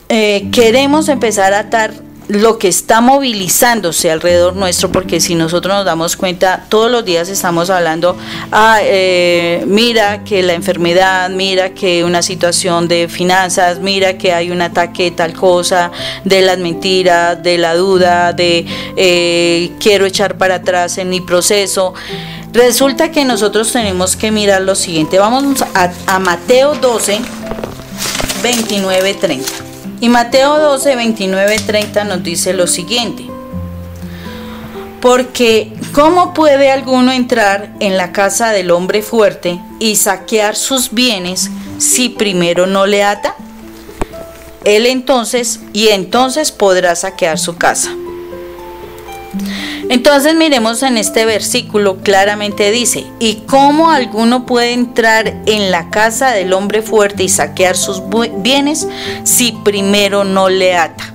queremos empezar a atar lo que está movilizándose alrededor nuestro, porque si nosotros nos damos cuenta, todos los días estamos hablando, mira que la enfermedad, mira que una situación de finanzas, mira que hay un ataque tal cosa, de las mentiras, de la duda, de quiero echar para atrás en mi proceso. Resulta que nosotros tenemos que mirar lo siguiente. Vamos a Mateo 12, 29, 30. Y Mateo 12, 29, 30 nos dice lo siguiente: porque ¿cómo puede alguno entrar en la casa del hombre fuerte y saquear sus bienes si primero no le ata? Él entonces podrá saquear su casa. Entonces miremos en este versículo, claramente dice: ¿y cómo alguno puede entrar en la casa del hombre fuerte y saquear sus bienes si primero no le ata?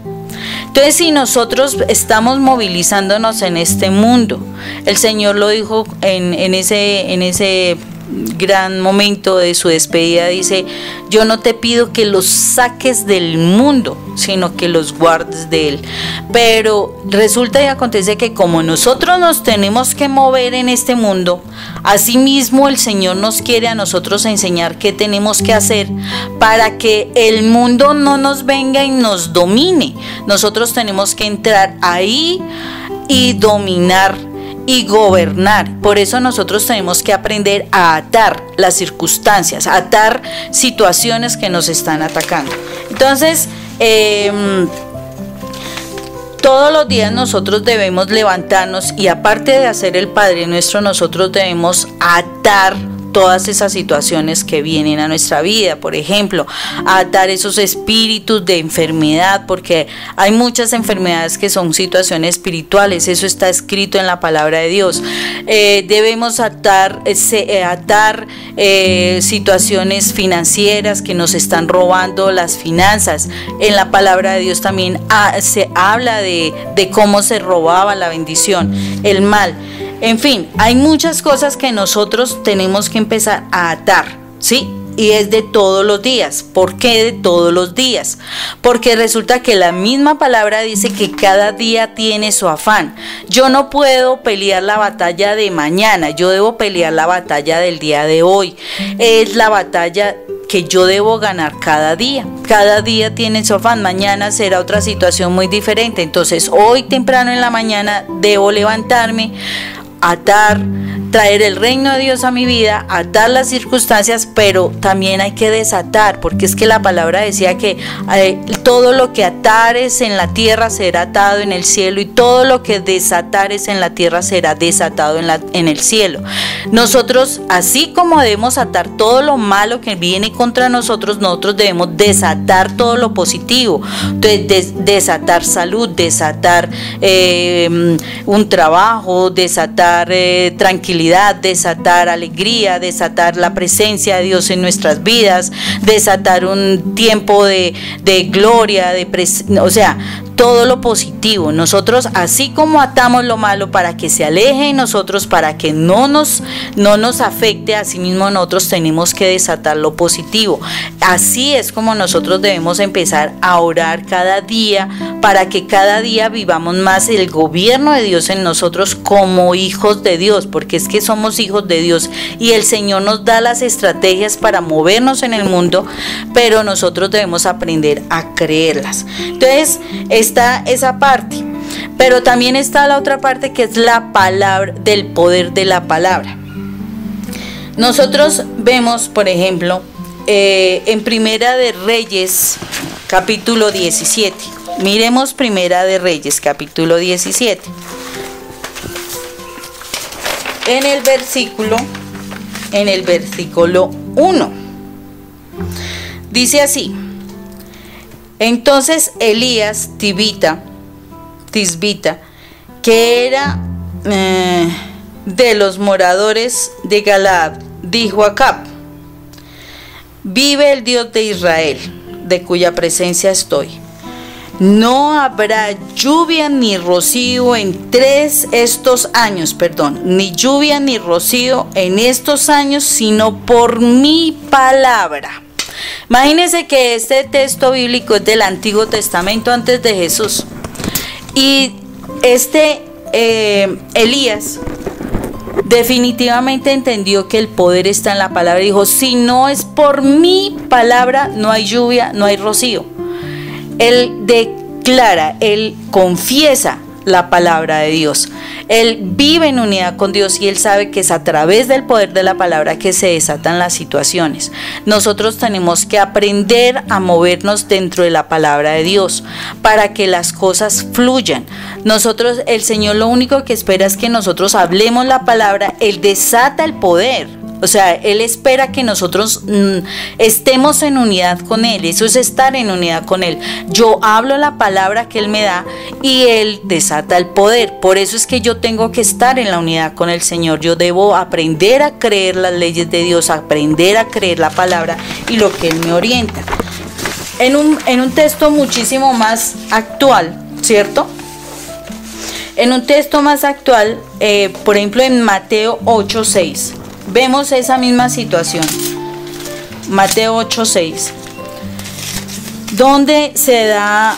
Entonces, si nosotros estamos movilizándonos en este mundo, el Señor lo dijo en ese gran momento de su despedida, dice: yo no te pido que los saques del mundo, sino que los guardes de él. Pero resulta y acontece que como nosotros nos tenemos que mover en este mundo, asimismo el Señor nos quiere a nosotros enseñar qué tenemos que hacer para que el mundo no nos venga y nos domine. Nosotros tenemos que entrar ahí y dominar y gobernar. Por eso nosotros tenemos que aprender a atar las circunstancias, a atar situaciones que nos están atacando. Entonces, todos los días nosotros debemos levantarnos y, aparte de hacer el Padre Nuestro, nosotros debemos atar todas esas situaciones que vienen a nuestra vida. Por ejemplo, atar esos espíritus de enfermedad, porque hay muchas enfermedades que son situaciones espirituales. Eso está escrito en la palabra de Dios. Debemos atar situaciones financieras que nos están robando las finanzas. En la palabra de Dios también se habla de cómo se robaba la bendición, el mal. En fin, hay muchas cosas que nosotros tenemos que empezar a atar, ¿sí? Y es de todos los días. ¿Por qué de todos los días? Porque resulta que la misma palabra dice que cada día tiene su afán. Yo no puedo pelear la batalla de mañana, yo debo pelear la batalla del día de hoy. Es la batalla que yo debo ganar cada día. Cada día tiene su afán. Mañana será otra situación muy diferente. Entonces, hoy temprano en la mañana debo levantarme, atar, traer el reino de Dios a mi vida, atar las circunstancias, pero también hay que desatar, porque es que la palabra decía que todo lo que atares en la tierra será atado en el cielo, y todo lo que desatares en la tierra será desatado en el cielo. Nosotros, así como debemos atar todo lo malo que viene contra nosotros, nosotros debemos desatar todo lo positivo. Entonces, desatar salud, desatar un trabajo, desatar tranquilidad, desatar alegría, desatar la presencia de Dios en nuestras vidas, desatar un tiempo de gloria, o sea, todo lo positivo. Nosotros, así como atamos lo malo para que se aleje de nosotros, para que no nos afecte, así mismo nosotros tenemos que desatar lo positivo. Así es como nosotros debemos empezar a orar cada día, para que cada día vivamos más el gobierno de Dios en nosotros como hijos de Dios, porque es que somos hijos de Dios y el Señor nos da las estrategias para movernos en el mundo, pero nosotros debemos aprender a creerlas. Entonces, está esa parte, pero también está la otra parte, que es la palabra, del poder de la palabra. Nosotros vemos, por ejemplo, en Primera de Reyes, capítulo 17. Miremos Primera de Reyes, capítulo 17. En el versículo 1. Dice así: entonces Elías Tisbita, que era de los moradores de Galaad, dijo a Acab: vive el Dios de Israel, de cuya presencia estoy, no habrá lluvia ni rocío ni lluvia ni rocío en estos años, sino por mi palabra. Imagínense que este texto bíblico es del Antiguo Testamento, antes de Jesús. Y Elías definitivamente entendió que el poder está en la palabra. Dijo: si no es por mi palabra, no hay lluvia, no hay rocío. Él declara, él confiesa la palabra de Dios. Él vive en unidad con Dios y él sabe que es a través del poder de la palabra que se desatan las situaciones. Nosotros tenemos que aprender a movernos dentro de la palabra de Dios para que las cosas fluyan. El Señor lo único que espera es que nosotros hablemos la palabra. Él desata el poder. O sea, Él espera que nosotros estemos en unidad con Él. Eso es estar en unidad con Él. Yo hablo la palabra que Él me da y Él desata el poder. Por eso es que yo tengo que estar en la unidad con el Señor. Yo debo aprender a creer las leyes de Dios, aprender a creer la palabra y lo que Él me orienta. En un texto muchísimo más actual, ¿cierto? En un texto más actual, por ejemplo en Mateo 8:6. Vemos esa misma situación, Mateo 8:6, donde se da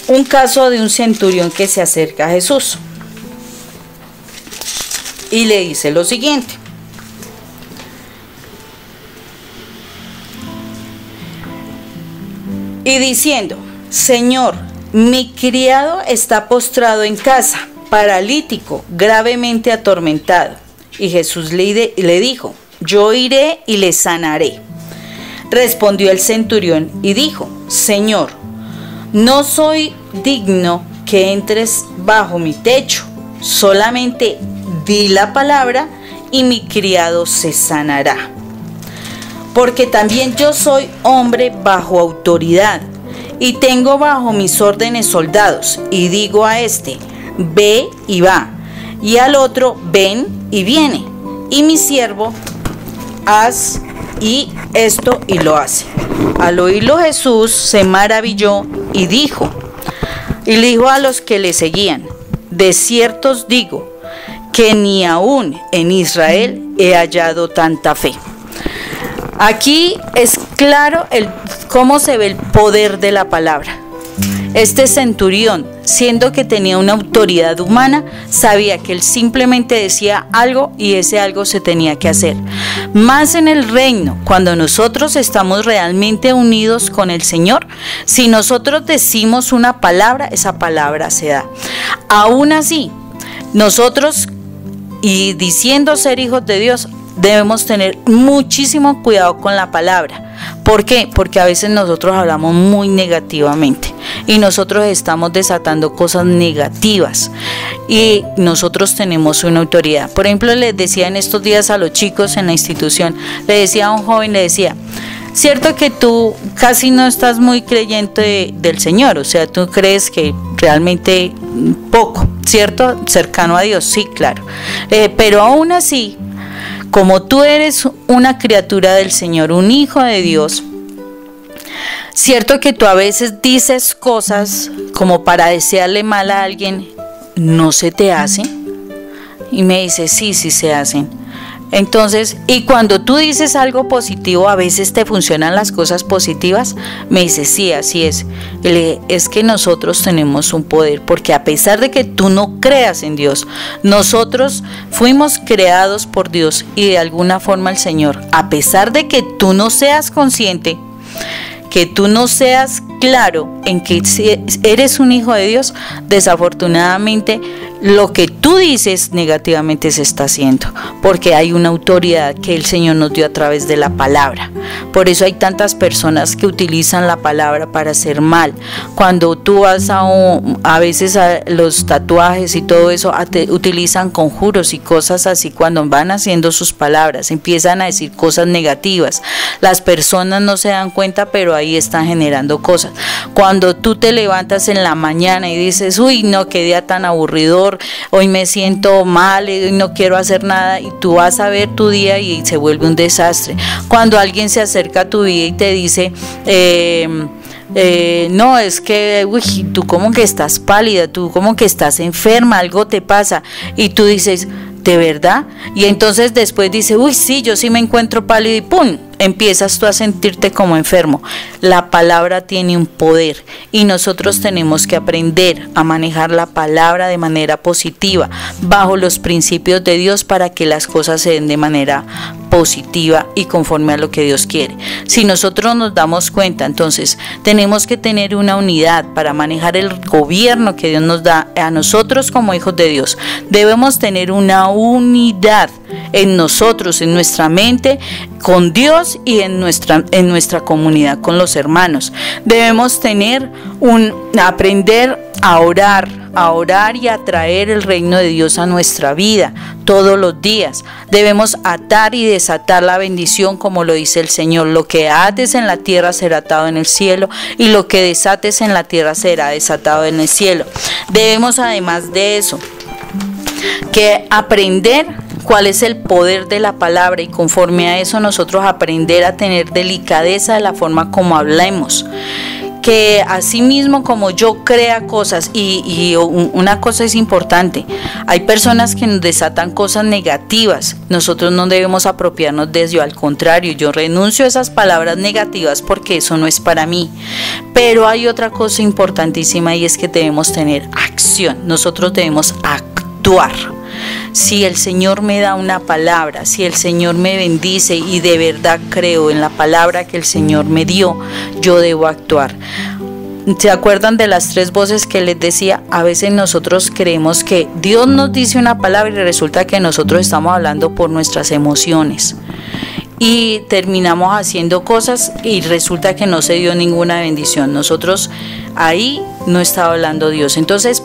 un caso de un centurión que se acerca a Jesús y le dice lo siguiente: y diciendo: Señor, mi criado está postrado en casa, paralítico, gravemente atormentado. Y Jesús le dijo: yo iré y le sanaré. Respondió el centurión y dijo: Señor, no soy digno que entres bajo mi techo, solamente di la palabra y mi criado se sanará. Porque también yo soy hombre bajo autoridad y tengo bajo mis órdenes soldados, y digo a este: ve y va, y al otro: ven y viene, y mi siervo: haz y esto, y lo hace. Al oírlo Jesús se maravilló y le dijo a los que le seguían: de cierto os digo que ni aún en Israel he hallado tanta fe. Aquí es claro cómo se ve el poder de la palabra. Este centurión, siendo que tenía una autoridad humana, sabía que él simplemente decía algo y ese algo se tenía que hacer. Más en el reino, cuando nosotros estamos realmente unidos con el Señor, si nosotros decimos una palabra, esa palabra se da. Aún así, nosotros, y diciendo ser hijos de Dios, debemos tener muchísimo cuidado con la palabra. ¿Por qué? Porque a veces nosotros hablamos muy negativamente y nosotros estamos desatando cosas negativas y nosotros tenemos una autoridad. Por ejemplo, les decía en estos días a los chicos en la institución, le decía a un joven, le decía: cierto que tú casi no estás muy creyente del Señor, o sea, tú crees que realmente poco, ¿cierto? Cercano a Dios, sí, claro, pero aún así, como tú eres una criatura del Señor, un hijo de Dios, cierto que tú a veces dices cosas como para desearle mal a alguien, ¿no se te hacen? Y me dice: sí, sí se hacen. Entonces, y cuando tú dices algo positivo, a veces te funcionan las cosas positivas. Me dice: sí, así es. Es que nosotros tenemos un poder, porque a pesar de que tú no creas en Dios, nosotros fuimos creados por Dios y de alguna forma el Señor, a pesar de que tú no seas consciente, que tú no seas claro en que eres un hijo de Dios, desafortunadamente lo que tú dices negativamente se está haciendo, porque hay una autoridad que el Señor nos dio a través de la palabra. Por eso hay tantas personas que utilizan la palabra para hacer mal. Cuando tú vas a veces a los tatuajes y todo eso, utilizan conjuros y cosas así. Cuando van haciendo sus palabras, empiezan a decir cosas negativas. Las personas no se dan cuenta, pero ahí están generando cosas. Cuando tú te levantas en la mañana y dices, uy, no, qué día tan aburridor, hoy me siento mal, hoy no quiero hacer nada, y tú vas a ver tu día y se vuelve un desastre. Cuando alguien se acerca a tu vida y te dice, no, es que uy, tú como que estás pálida, tú como que estás enferma, algo te pasa, y tú dices, ¿de verdad? Y entonces después dice, uy, sí, yo sí me encuentro pálido, y ¡pum!, empiezas tú a sentirte como enfermo. La palabra tiene un poder y nosotros tenemos que aprender a manejar la palabra de manera positiva, bajo los principios de Dios, para que las cosas se den de manera positiva y conforme a lo que Dios quiere. Si nosotros nos damos cuenta, entonces tenemos que tener una unidad para manejar el gobierno que Dios nos da a nosotros como hijos de Dios. Debemos tener una unidad en nosotros, en nuestra mente, con Dios y en nuestra comunidad con los hermanos. Debemos aprender a orar y a traer el reino de Dios a nuestra vida todos los días. Debemos atar y desatar la bendición, como lo dice el Señor. Lo que ates en la tierra será atado en el cielo, y lo que desates en la tierra será desatado en el cielo. Debemos, además de eso, que aprender cuál es el poder de la palabra, y conforme a eso nosotros aprender a tener delicadeza de la forma como hablemos. Que así mismo como yo crea cosas, y una cosa es importante, hay personas que nos desatan cosas negativas, nosotros no debemos apropiarnos de ello, al contrario, yo renuncio a esas palabras negativas porque eso no es para mí. Pero hay otra cosa importantísima, y es que debemos tener acción, nosotros debemos actuar. Si el Señor me da una palabra, si el Señor me bendice y de verdad creo en la palabra que el Señor me dio, yo debo actuar. ¿Se acuerdan de las 3 voces que les decía? A veces nosotros creemos que Dios nos dice una palabra y resulta que nosotros estamos hablando por nuestras emociones. Y terminamos haciendo cosas y resulta que no se dio ninguna bendición. Nosotros ahí no estaba hablando Dios. Entonces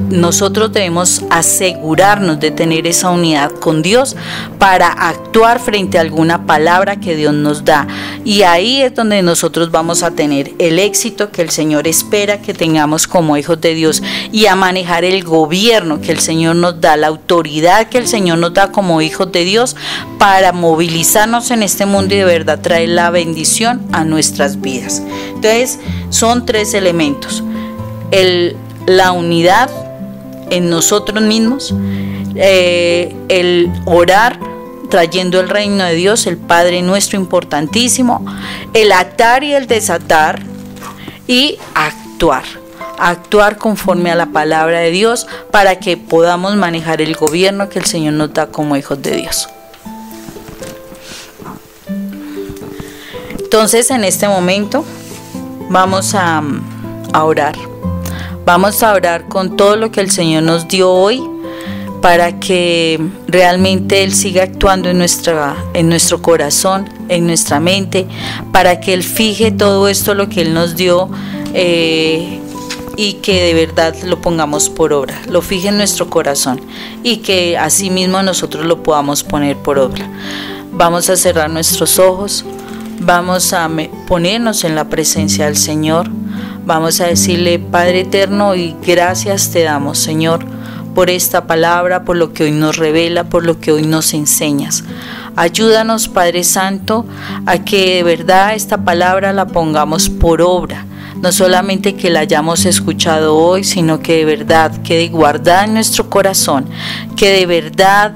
nosotros debemos asegurarnos de tener esa unidad con Dios para actuar frente a alguna palabra que Dios nos da. Y ahí es donde nosotros vamos a tener el éxito que el Señor espera que tengamos como hijos de Dios, y a manejar el gobierno que el Señor nos da, la autoridad que el Señor nos da como hijos de Dios, para movilizarnos en este mundo y de verdad traer la bendición a nuestras vidas. Entonces son 3 elementos: la unidad en nosotros mismos, el orar trayendo el reino de Dios, el Padre nuestro importantísimo, el atar y el desatar, y actuar conforme a la palabra de Dios, para que podamos manejar el gobierno que el Señor nos da como hijos de Dios. Entonces, en este momento vamos a orar. Vamos a orar con todo lo que el Señor nos dio hoy, para que realmente Él siga actuando en nuestro corazón, en nuestra mente, para que Él fije todo esto, lo que Él nos dio, y que de verdad lo pongamos por obra, lo fije en nuestro corazón, y que así mismo nosotros lo podamos poner por obra. Vamos a cerrar nuestros ojos, vamos a ponernos en la presencia del Señor, vamos a decirle: Padre eterno, y gracias te damos, Señor, por esta palabra, por lo que hoy nos revela, por lo que hoy nos enseñas. Ayúdanos, Padre Santo, a que de verdad esta palabra la pongamos por obra. No solamente que la hayamos escuchado hoy, sino que de verdad quede guardada en nuestro corazón, que de verdad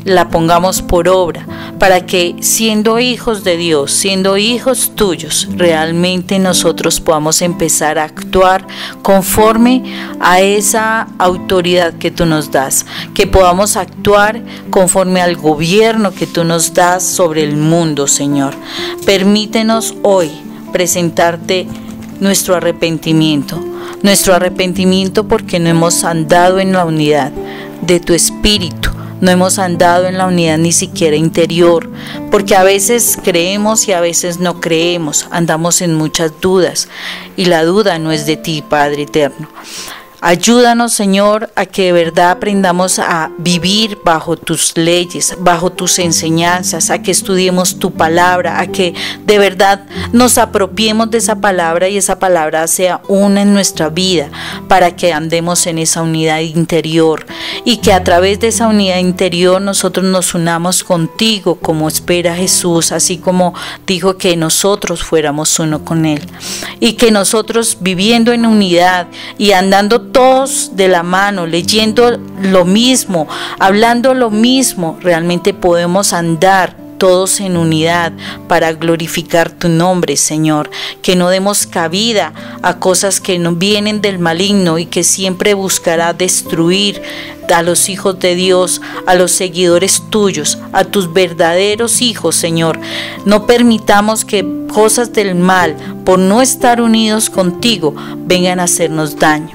la pongamos por obra, para que siendo hijos de Dios, siendo hijos tuyos, realmente nosotros podamos empezar a actuar conforme a esa autoridad que tú nos das, que podamos actuar conforme al gobierno que tú nos das sobre el mundo, Señor. Permítenos hoy presentarte nuestro arrepentimiento. nuestro arrepentimiento porque no hemos andado en la unidad de tu espíritu. No hemos andado en la unidad ni siquiera interior, porque a veces creemos y a veces no creemos, andamos en muchas dudas, y la duda no es de ti, Padre eterno. Ayúdanos, Señor, a que de verdad aprendamos a vivir bajo tus leyes, bajo tus enseñanzas, a que estudiemos tu palabra, a que de verdad nos apropiemos de esa palabra y esa palabra sea una en nuestra vida, para que andemos en esa unidad interior y que a través de esa unidad interior nosotros nos unamos contigo como espera Jesús, así como dijo que nosotros fuéramos uno con Él, y que nosotros viviendo en unidad y andando todos de la mano, leyendo lo mismo, hablando lo mismo, realmente podemos andar todos en unidad para glorificar tu nombre, Señor. Que no demos cabida a cosas que no vienen del maligno y que siempre buscará destruir a los hijos de Dios, a los seguidores tuyos, a tus verdaderos hijos, Señor. No permitamos que cosas del mal, por no estar unidos contigo, vengan a hacernos daño.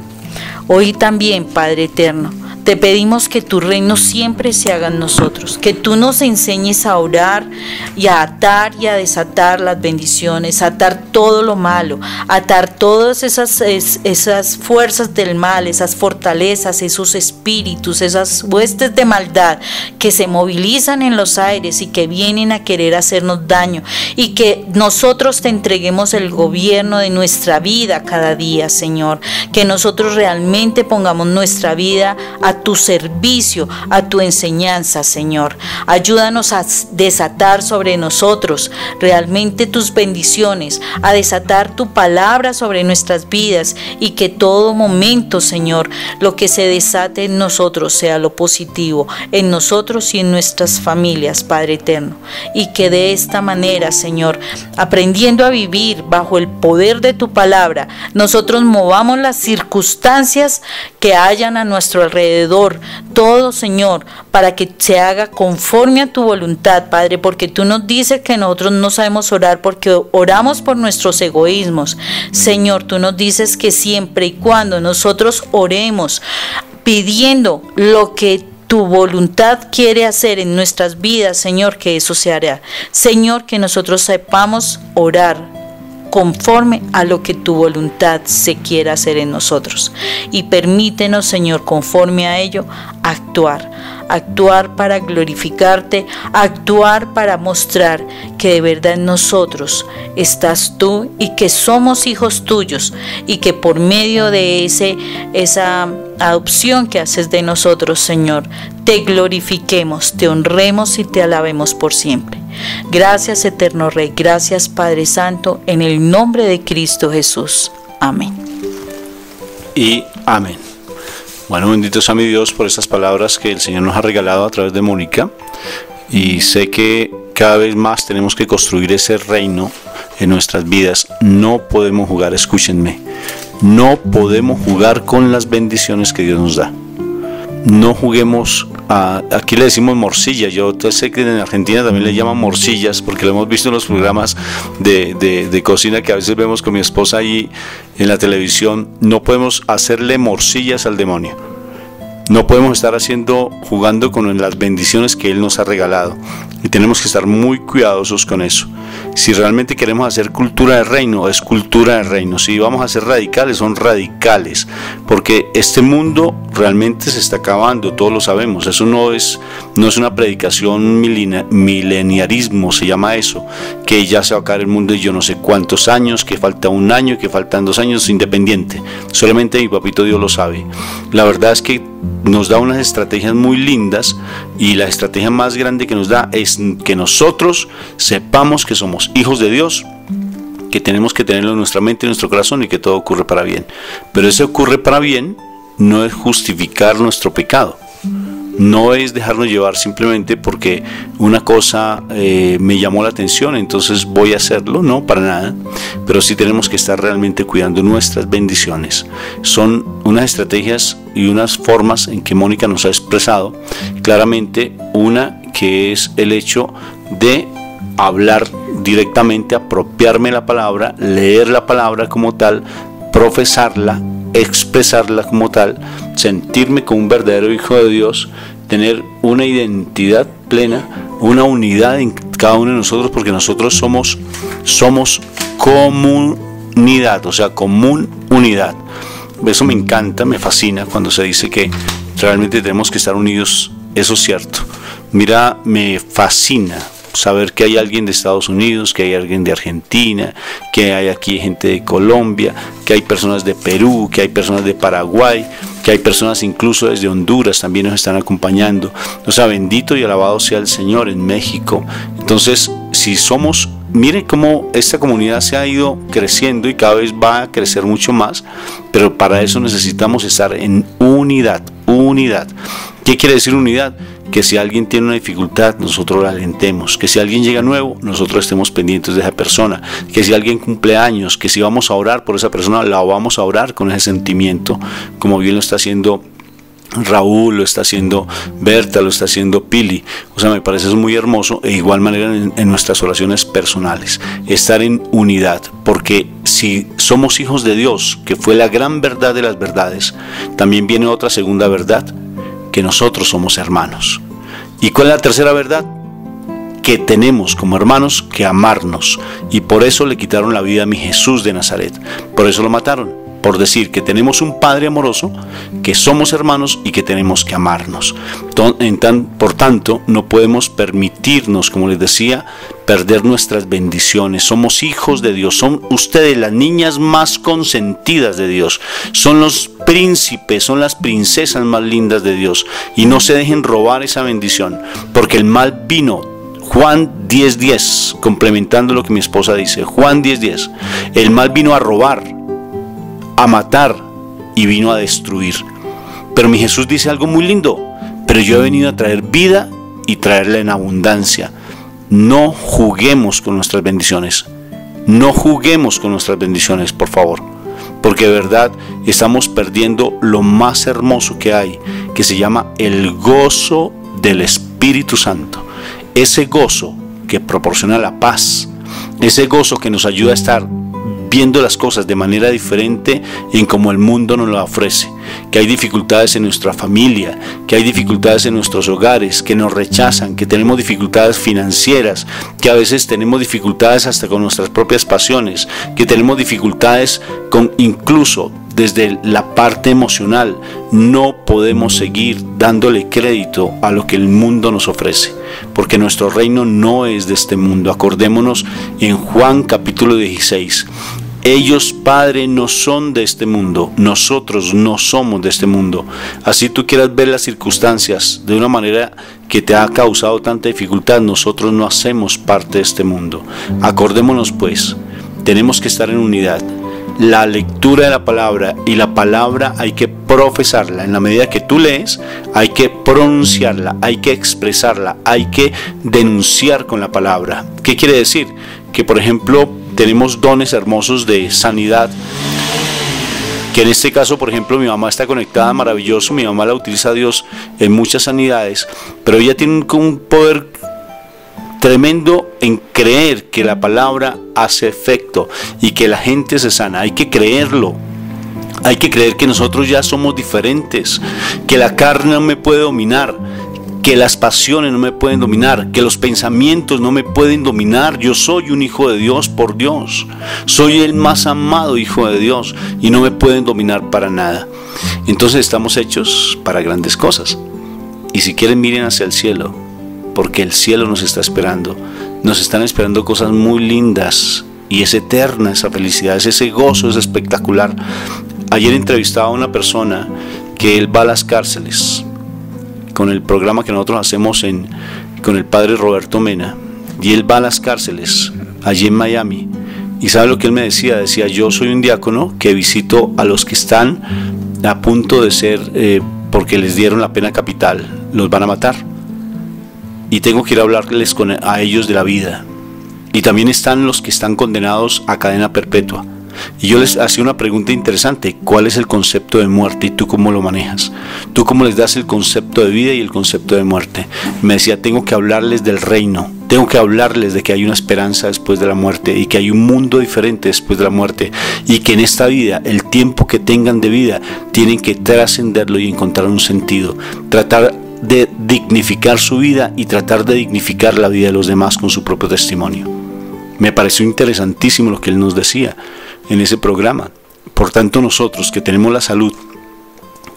Hoy también, Padre eterno, te pedimos que tu reino siempre se haga en nosotros, que tú nos enseñes a orar y a atar y a desatar las bendiciones, a atar todo lo malo, a atar todas esas fuerzas del mal, esas fortalezas, esos espíritus, esas huestes de maldad que se movilizan en los aires y que vienen a querer hacernos daño, y que nosotros te entreguemos el gobierno de nuestra vida cada día, Señor, que nosotros realmente pongamos nuestra vida a tu servicio, a tu enseñanza, Señor. Ayúdanos a desatar sobre nosotros realmente tus bendiciones, a desatar tu palabra sobre nuestras vidas, y que todo momento, Señor, lo que se desate en nosotros sea lo positivo, en nosotros y en nuestras familias, Padre eterno. Y que de esta manera, Señor, aprendiendo a vivir bajo el poder de tu palabra, nosotros movamos las circunstancias que hayan a nuestro alrededor, todo, Señor, para que se haga conforme a tu voluntad, Padre, porque tú nos dices que nosotros no sabemos orar porque oramos por nuestros egoísmos. Señor, tú nos dices que siempre y cuando nosotros oremos pidiendo lo que tu voluntad quiere hacer en nuestras vidas, Señor, que eso se hará. Señor, que nosotros sepamos orar conforme a lo que tu voluntad se quiera hacer en nosotros, y permítenos, Señor, conforme a ello, actuar para glorificarte, actuar para mostrar que de verdad en nosotros estás tú y que somos hijos tuyos, y que por medio de esa adopción que haces de nosotros, Señor, te glorifiquemos, te honremos y te alabemos por siempre. Gracias, eterno Rey, gracias, Padre Santo, en el nombre de Cristo Jesús. Amén. Y amén. Bueno, bendito sea mi Dios por estas palabras que el Señor nos ha regalado a través de Mónica, y sé que cada vez más tenemos que construir ese reino en nuestras vidas. No podemos jugar, escúchenme, no podemos jugar con las bendiciones que Dios nos da. No juguemos, aquí le decimos morcilla, yo sé que en Argentina también le llaman morcillas, porque lo hemos visto en los programas de cocina que a veces vemos con mi esposa ahí en la televisión. No podemos hacerle morcillas al demonio. No podemos estar jugando con las bendiciones que Él nos ha regalado, y tenemos que estar muy cuidadosos con eso. Si realmente queremos hacer cultura de reino, es cultura de reino. Si vamos a ser radicales, son radicales, porque este mundo realmente se está acabando, todos lo sabemos. Eso no es una predicación mileniarismo, se llama eso, que ya se va a acabar el mundo y yo no sé cuántos años, que falta un año, que faltan 2 años, independiente. Solamente mi papito Dios lo sabe. La verdad es que nos da unas estrategias muy lindas, y la estrategia más grande que nos da es que nosotros sepamos que somos hijos de Dios, que tenemos que tenerlo en nuestra mente y en nuestro corazón, y que todo ocurre para bien. Pero ese ocurre para bien no es justificar nuestro pecado, no es dejarnos llevar simplemente porque una cosa me llamó la atención, entonces voy a hacerlo. No, para nada. Pero sí tenemos que estar realmente cuidando nuestras bendiciones. Son unas estrategias y unas formas en que Mónica nos ha expresado claramente. Una que es el hecho de hablar directamente, apropiarme la palabra, leer la palabra como tal, profesarla expresarla como tal, sentirme como un verdadero hijo de Dios, tener una identidad plena, una unidad en cada uno de nosotros, porque nosotros somos comunidad, o sea, común unidad. Eso me encanta, me fascina cuando se dice que realmente tenemos que estar unidos. Eso es cierto. Mira, me fascina saber que hay alguien de Estados Unidos, que hay alguien de Argentina, que hay aquí gente de Colombia, que hay personas de Perú, que hay personas de Paraguay, que hay personas incluso desde Honduras también nos están acompañando. O sea, bendito y alabado sea el Señor, en México. Entonces, si somos, mire cómo esta comunidad se ha ido creciendo y cada vez va a crecer mucho más, pero para eso necesitamos estar en unidad. ¿Qué quiere decir unidad? Que si alguien tiene una dificultad, nosotros la alentemos. Que si alguien llega nuevo, nosotros estemos pendientes de esa persona. Que si alguien cumple años, que si vamos a orar por esa persona, la vamos a orar con ese sentimiento, como bien lo está haciendo Raúl, lo está haciendo Berta, lo está haciendo Pili. O sea, me parece eso muy hermoso. E igual manera en nuestras oraciones personales, estar en unidad, porque si somos hijos de Dios, que fue la gran verdad de las verdades, también viene otra segunda verdad, que nosotros somos hermanos. ¿Y cuál es la tercera verdad? Que tenemos como hermanos que amarnos, y por eso le quitaron la vida a mi Jesús de Nazaret, por eso lo mataron, por decir que tenemos un Padre amoroso, que somos hermanos y que tenemos que amarnos. Por tanto, no podemos permitirnos, como les decía, perder nuestras bendiciones. Somos hijos de Dios, son ustedes las niñas más consentidas de Dios, son los príncipes, son las princesas más lindas de Dios, y no se dejen robar esa bendición, porque el mal vino. Juan 10:10, complementando lo que mi esposa dice, Juan 10:10, el mal vino a robar, a matar y vino a destruir. Pero mi Jesús dice algo muy lindo: pero yo he venido a traer vida y traerla en abundancia. No juguemos con nuestras bendiciones. No juguemos con nuestras bendiciones, por favor, porque de verdad estamos perdiendo lo más hermoso que hay, que se llama el gozo del Espíritu Santo. Ese gozo que proporciona la paz, ese gozo que nos ayuda a estar viendo las cosas de manera diferente en como el mundo nos lo ofrece. Que hay dificultades en nuestra familia, que hay dificultades en nuestros hogares, que nos rechazan, que tenemos dificultades financieras, que a veces tenemos dificultades hasta con nuestras propias pasiones, que tenemos dificultades con incluso desde la parte emocional. No podemos seguir dándole crédito a lo que el mundo nos ofrece, porque nuestro reino no es de este mundo. Acordémonos en Juan capítulo 16. Ellos, Padre, no son de este mundo, nosotros no somos de este mundo. Así tú quieras ver las circunstancias de una manera que te ha causado tanta dificultad, nosotros no hacemos parte de este mundo. Acordémonos pues, tenemos que estar en unidad. La lectura de la palabra, y la palabra hay que profesarla. En la medida que tú lees, hay que pronunciarla, hay que expresarla, hay que denunciar con la palabra. ¿Qué quiere decir? Que por ejemplo tenemos dones hermosos de sanidad, que en este caso, por ejemplo, mi mamá está conectada, maravilloso, mi mamá la utiliza a Dios en muchas sanidades, pero ella tiene un poder tremendo en creer que la palabra hace efecto y que la gente se sana. Hay que creerlo. Hay que creer que nosotros ya somos diferentes, que la carne no me puede dominar, que las pasiones no me pueden dominar, que los pensamientos no me pueden dominar. Yo soy un hijo de Dios por Dios, soy el más amado hijo de Dios y no me pueden dominar para nada. Entonces estamos hechos para grandes cosas, y si quieren miren hacia el cielo, porque el cielo nos está esperando. Nos están esperando cosas muy lindas, y es eterna esa felicidad, ese gozo, es espectacular. Ayer entrevistaba a una persona que él va a las cárceles con el programa que nosotros hacemos con el padre Roberto Mena, y él va a las cárceles allí en Miami, y sabe lo que él me decía. Decía: yo soy un diácono que visito a los que están a punto de ser, porque les dieron la pena capital, los van a matar, y tengo que ir a hablarles a ellos de la vida. Y también están los que están condenados a cadena perpetua. Y yo les hacía una pregunta interesante: ¿cuál es el concepto de muerte y tú cómo lo manejas? ¿Tú cómo les das el concepto de vida y el concepto de muerte? Me decía: tengo que hablarles del reino, Tengo que hablarles de que hay una esperanza después de la muerte y que hay un mundo diferente después de la muerte y que en esta vida, el tiempo que tengan de vida, tienen que trascenderlo y encontrar un sentido. Tratar de dignificar su vida y tratar de dignificar la vida de los demás con su propio testimonio. Me pareció interesantísimo lo que él nos decía en ese programa. Por tanto, nosotros que tenemos la salud,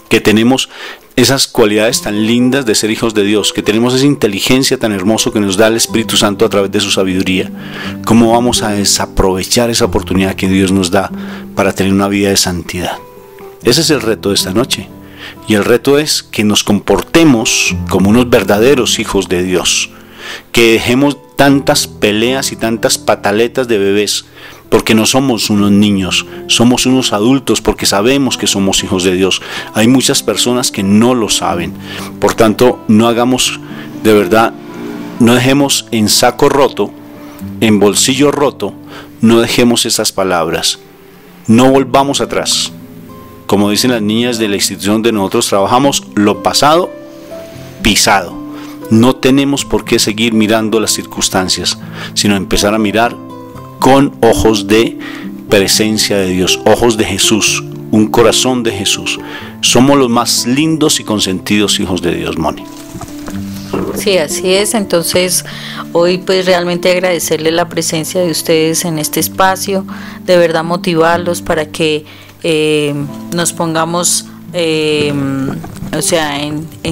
que tenemos esas cualidades tan lindas de ser hijos de Dios, que tenemos esa inteligencia tan hermosa que nos da el Espíritu Santo a través de su sabiduría, ¿cómo vamos a desaprovechar esa oportunidad que Dios nos da para tener una vida de santidad? Ese es el reto de esta noche. Y el reto es que nos comportemos como unos verdaderos hijos de Dios, que dejemos tantas peleas y tantas pataletas de bebés, porque no somos unos niños, somos unos adultos, porque sabemos que somos hijos de Dios. Hay muchas personas que no lo saben. Por tanto, no hagamos, de verdad, no dejemos en saco roto, en bolsillo roto, no dejemos esas palabras. No volvamos atrás. Como dicen las niñas de la institución donde nosotros trabajamos, lo pasado, pisado. No tenemos por qué seguir mirando las circunstancias, sino empezar a mirar con ojos de presencia de Dios, ojos de Jesús, un corazón de Jesús. Somos los más lindos y consentidos hijos de Dios, Moni. Sí, así es. Entonces, hoy pues realmente agradecerle la presencia de ustedes en este espacio, de verdad motivarlos para que nos pongamos en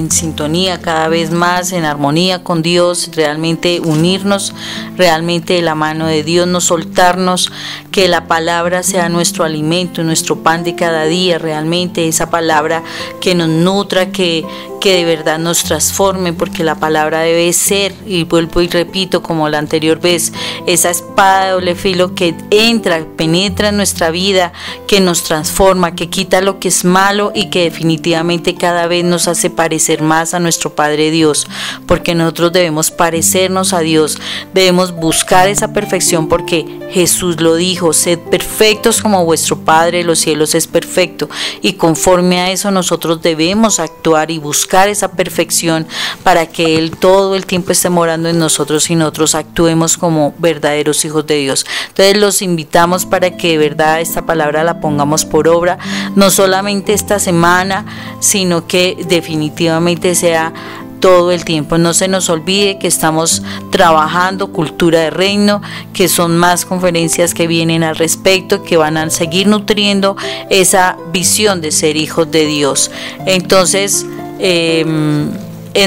sintonía cada vez más, en armonía con Dios, realmente unirnos realmente de la mano de Dios, no soltarnos, que la palabra sea nuestro alimento, nuestro pan de cada día, realmente esa palabra que nos nutra, que de verdad nos transforme, porque la palabra debe ser, y vuelvo y repito como la anterior vez, esa espada de doble filo que entra, penetra en nuestra vida, que nos transforma, que quita lo que es malo y que definitivamente cada vez nos hace parecer más a nuestro Padre Dios, porque nosotros debemos parecernos a Dios, debemos buscar esa perfección, porque Jesús lo dijo: sed perfectos como vuestro Padre de los cielos es perfecto, y conforme a eso nosotros debemos actuar y buscar esa perfección para que Él todo el tiempo esté morando en nosotros y nosotros actuemos como verdaderos hijos de Dios. Entonces los invitamos para que de verdad esta palabra la pongamos por obra, no solamente esta semana, sino que definitivamente sea todo el tiempo. No se nos olvide que estamos trabajando cultura de reino, que son más conferencias que vienen al respecto, que van a seguir nutriendo esa visión de ser hijos de Dios. Entonces es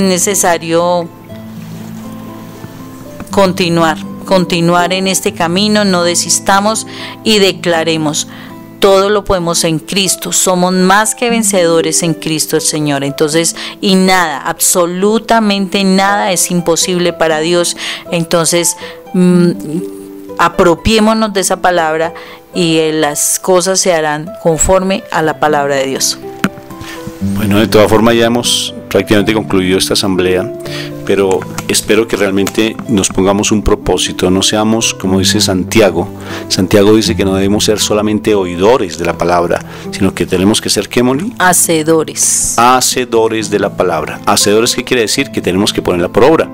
necesario continuar en este camino, no desistamos y declaremos: todo lo podemos en Cristo, somos más que vencedores en Cristo el Señor. Entonces, y nada, absolutamente nada es imposible para Dios. Entonces, apropiémonos de esa palabra y las cosas se harán conforme a la palabra de Dios. Bueno, de todas formas ya hemos prácticamente concluido esta asamblea, pero espero que realmente nos pongamos un propósito, no seamos como dice Santiago. Santiago dice que no debemos ser solamente oidores de la palabra, sino que tenemos que ser, ¿qué, Moni? Hacedores. Hacedores de la palabra. Hacedores, ¿qué quiere decir? Que tenemos que ponerla por obra.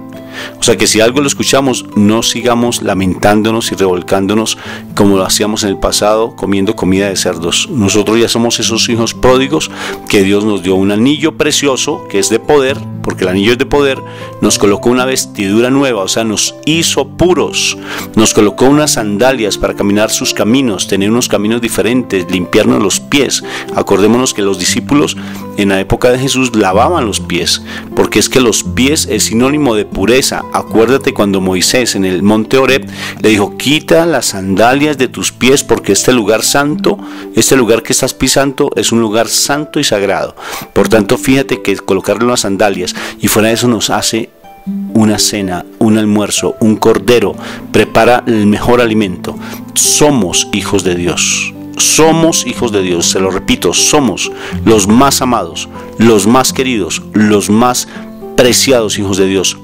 O sea que si algo lo escuchamos, no sigamos lamentándonos y revolcándonos como lo hacíamos en el pasado, comiendo comida de cerdos. Nosotros ya somos esos hijos pródigos que Dios nos dio un anillo precioso que es de poder, porque el anillo es de poder, nos colocó una vestidura nueva, o sea, nos hizo puros, nos colocó unas sandalias para caminar sus caminos, tener unos caminos diferentes, limpiarnos los pies. Acordémonos que los discípulos en la época de Jesús lavaban los pies, porque es que los pies es sinónimo de pureza. Acuérdate cuando Moisés en el monte Horeb le dijo: quita las sandalias de tus pies, porque este lugar santo, este lugar que estás pisando es un lugar santo y sagrado. Por tanto, fíjate que colocarle unas sandalias y fuera de eso nos hace una cena, un almuerzo, un cordero, prepara el mejor alimento. Somos hijos de Dios. Somos hijos de Dios, se lo repito, somos los más amados, los más queridos, los más preciados hijos de Dios.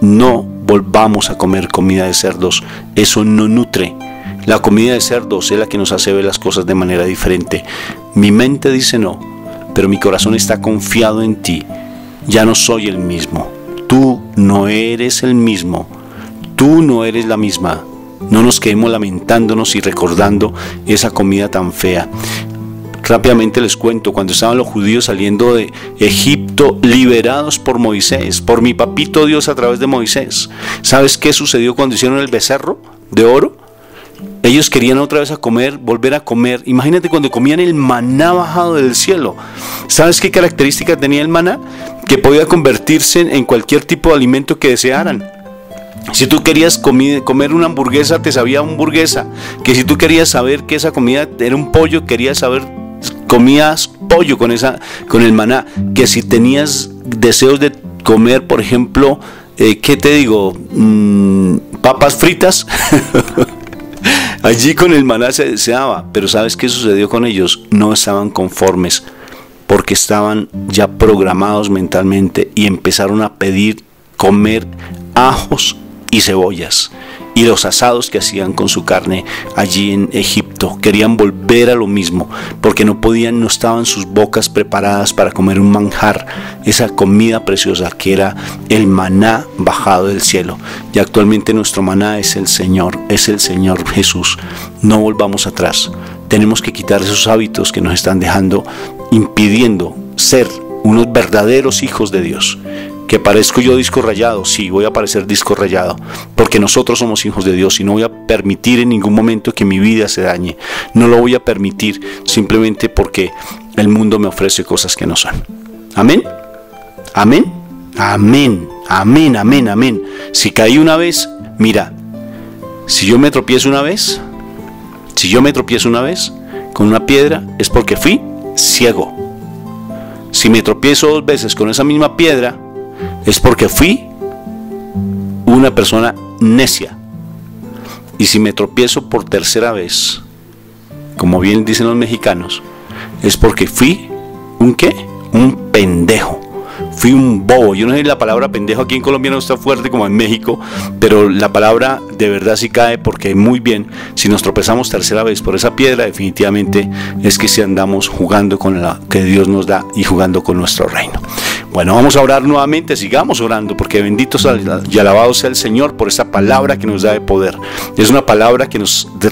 No volvamos a comer comida de cerdos, eso no nutre. La comida de cerdos es la que nos hace ver las cosas de manera diferente. Mi mente dice no, pero mi corazón está confiado en ti. Ya no soy el mismo, tú no eres el mismo. tú no eres la misma. No nos quedemos lamentándonos y recordando esa comida tan fea. Rápidamente les cuento, cuando estaban los judíos saliendo de Egipto, liberados por Moisés, por mi papito Dios a través de Moisés, ¿sabes qué sucedió cuando hicieron el becerro de oro? Ellos querían otra vez volver a comer. Imagínate cuando comían el maná bajado del cielo. ¿Sabes qué característica tenía el maná? Que podía convertirse en cualquier tipo de alimento que desearan. Si tú querías comer una hamburguesa, te sabía hamburguesa. Que si tú querías saber que esa comida era un pollo, comías pollo con el maná. Que si tenías deseos de comer, por ejemplo, ¿qué te digo? Papas fritas. Allí con el maná se deseaba. Pero ¿sabes qué sucedió con ellos? No estaban conformes, porque estaban ya programados mentalmente y empezaron a pedir comer ajos y cebollas y los asados que hacían con su carne allí en Egipto. Querían volver a lo mismo, porque no estaban sus bocas preparadas para comer un manjar, esa comida preciosa que era el maná bajado del cielo. Y actualmente nuestro maná es el Señor Jesús. No volvamos atrás. Tenemos que quitar esos hábitos que nos están impidiendo ser unos verdaderos hijos de Dios. ¿Que parezco yo disco rayado? Sí, voy a parecer disco rayado, porque nosotros somos hijos de Dios y no voy a permitir en ningún momento que mi vida se dañe. No lo voy a permitir simplemente porque el mundo me ofrece cosas que no son. Amén. Amén. Amén. Amén. Amén. Amén. Si caí una vez, mira, si yo me tropiezo una vez con una piedra, es porque fui ciego. Si me tropiezo 2 veces con esa misma piedra, es porque fui una persona necia. Y si me tropiezo por 3.ª vez, como bien dicen los mexicanos, es porque fui un pendejo. Fui un bobo. Yo no sé si la palabra pendejo aquí en Colombia no está fuerte como en México, pero la palabra de verdad sí cae, porque muy bien, si nos tropezamos 3.ª vez por esa piedra, definitivamente es que si andamos jugando con la que Dios nos da y jugando con nuestro reino. Bueno, vamos a orar nuevamente, sigamos orando, porque bendito y alabado sea el Señor por esta palabra que nos da de poder. Es una palabra que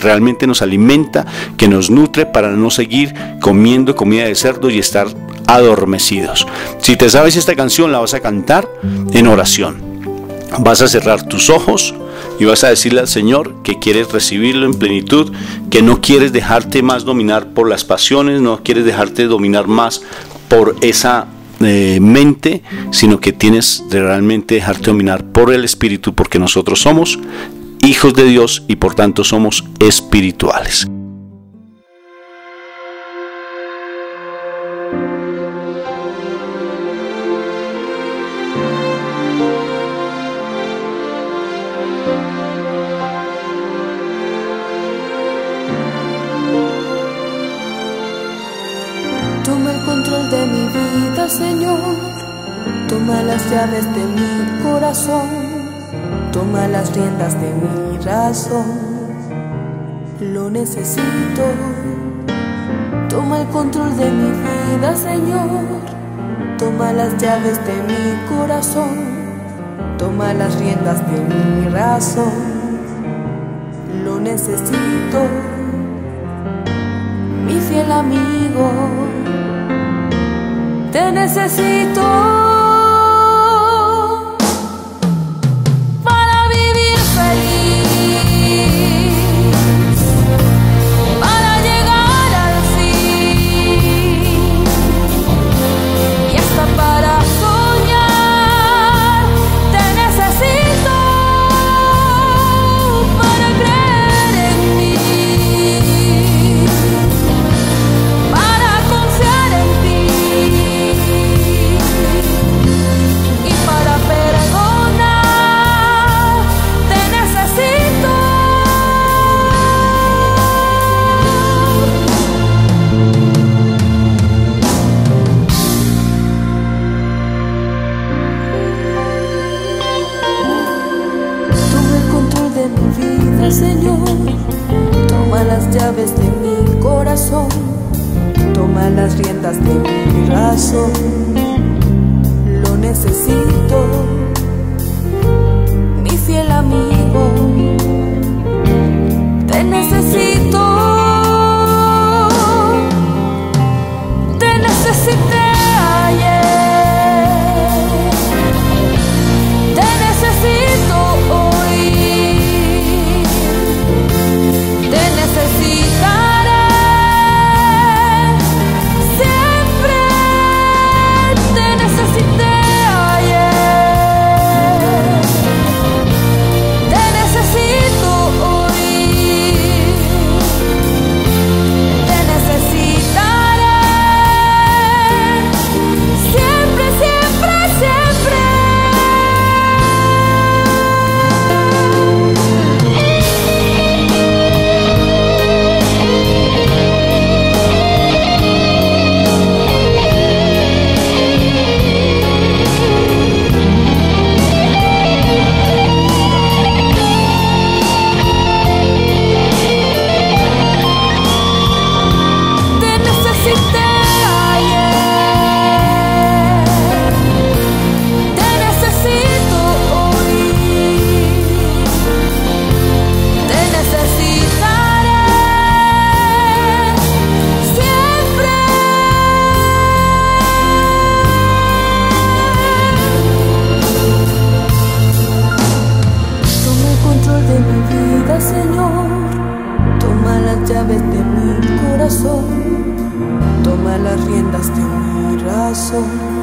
realmente nos alimenta, que nos nutre para no seguir comiendo comida de cerdo y estar adormecidos. Si te sabes esta canción, la vas a cantar en oración. Vas a cerrar tus ojos y vas a decirle al Señor que quieres recibirlo en plenitud, que no quieres dejarte más dominar por las pasiones, no quieres dejarte dominar más por esa mente, sino que tienes de realmente dejarte dominar por el Espíritu, porque nosotros somos hijos de Dios y por tanto somos espirituales. Toma el control de mi vida, Señor. Toma las llaves de mi corazón. Toma las riendas de mi razón. Lo necesito. Toma el control de mi vida, Señor. Toma las llaves de mi corazón. Toma las riendas de mi razón. Lo necesito. Mi fiel amigo, te necesito para vivir feliz, para llegar al fin y hasta para soñar. Te necesito para creer en mí, para confiar en ti. Señor, toma las llaves de mi corazón, toma las riendas de mi razón. Lo necesito, mi fiel amigo, llaves de mi corazón, toma las riendas de mi razón.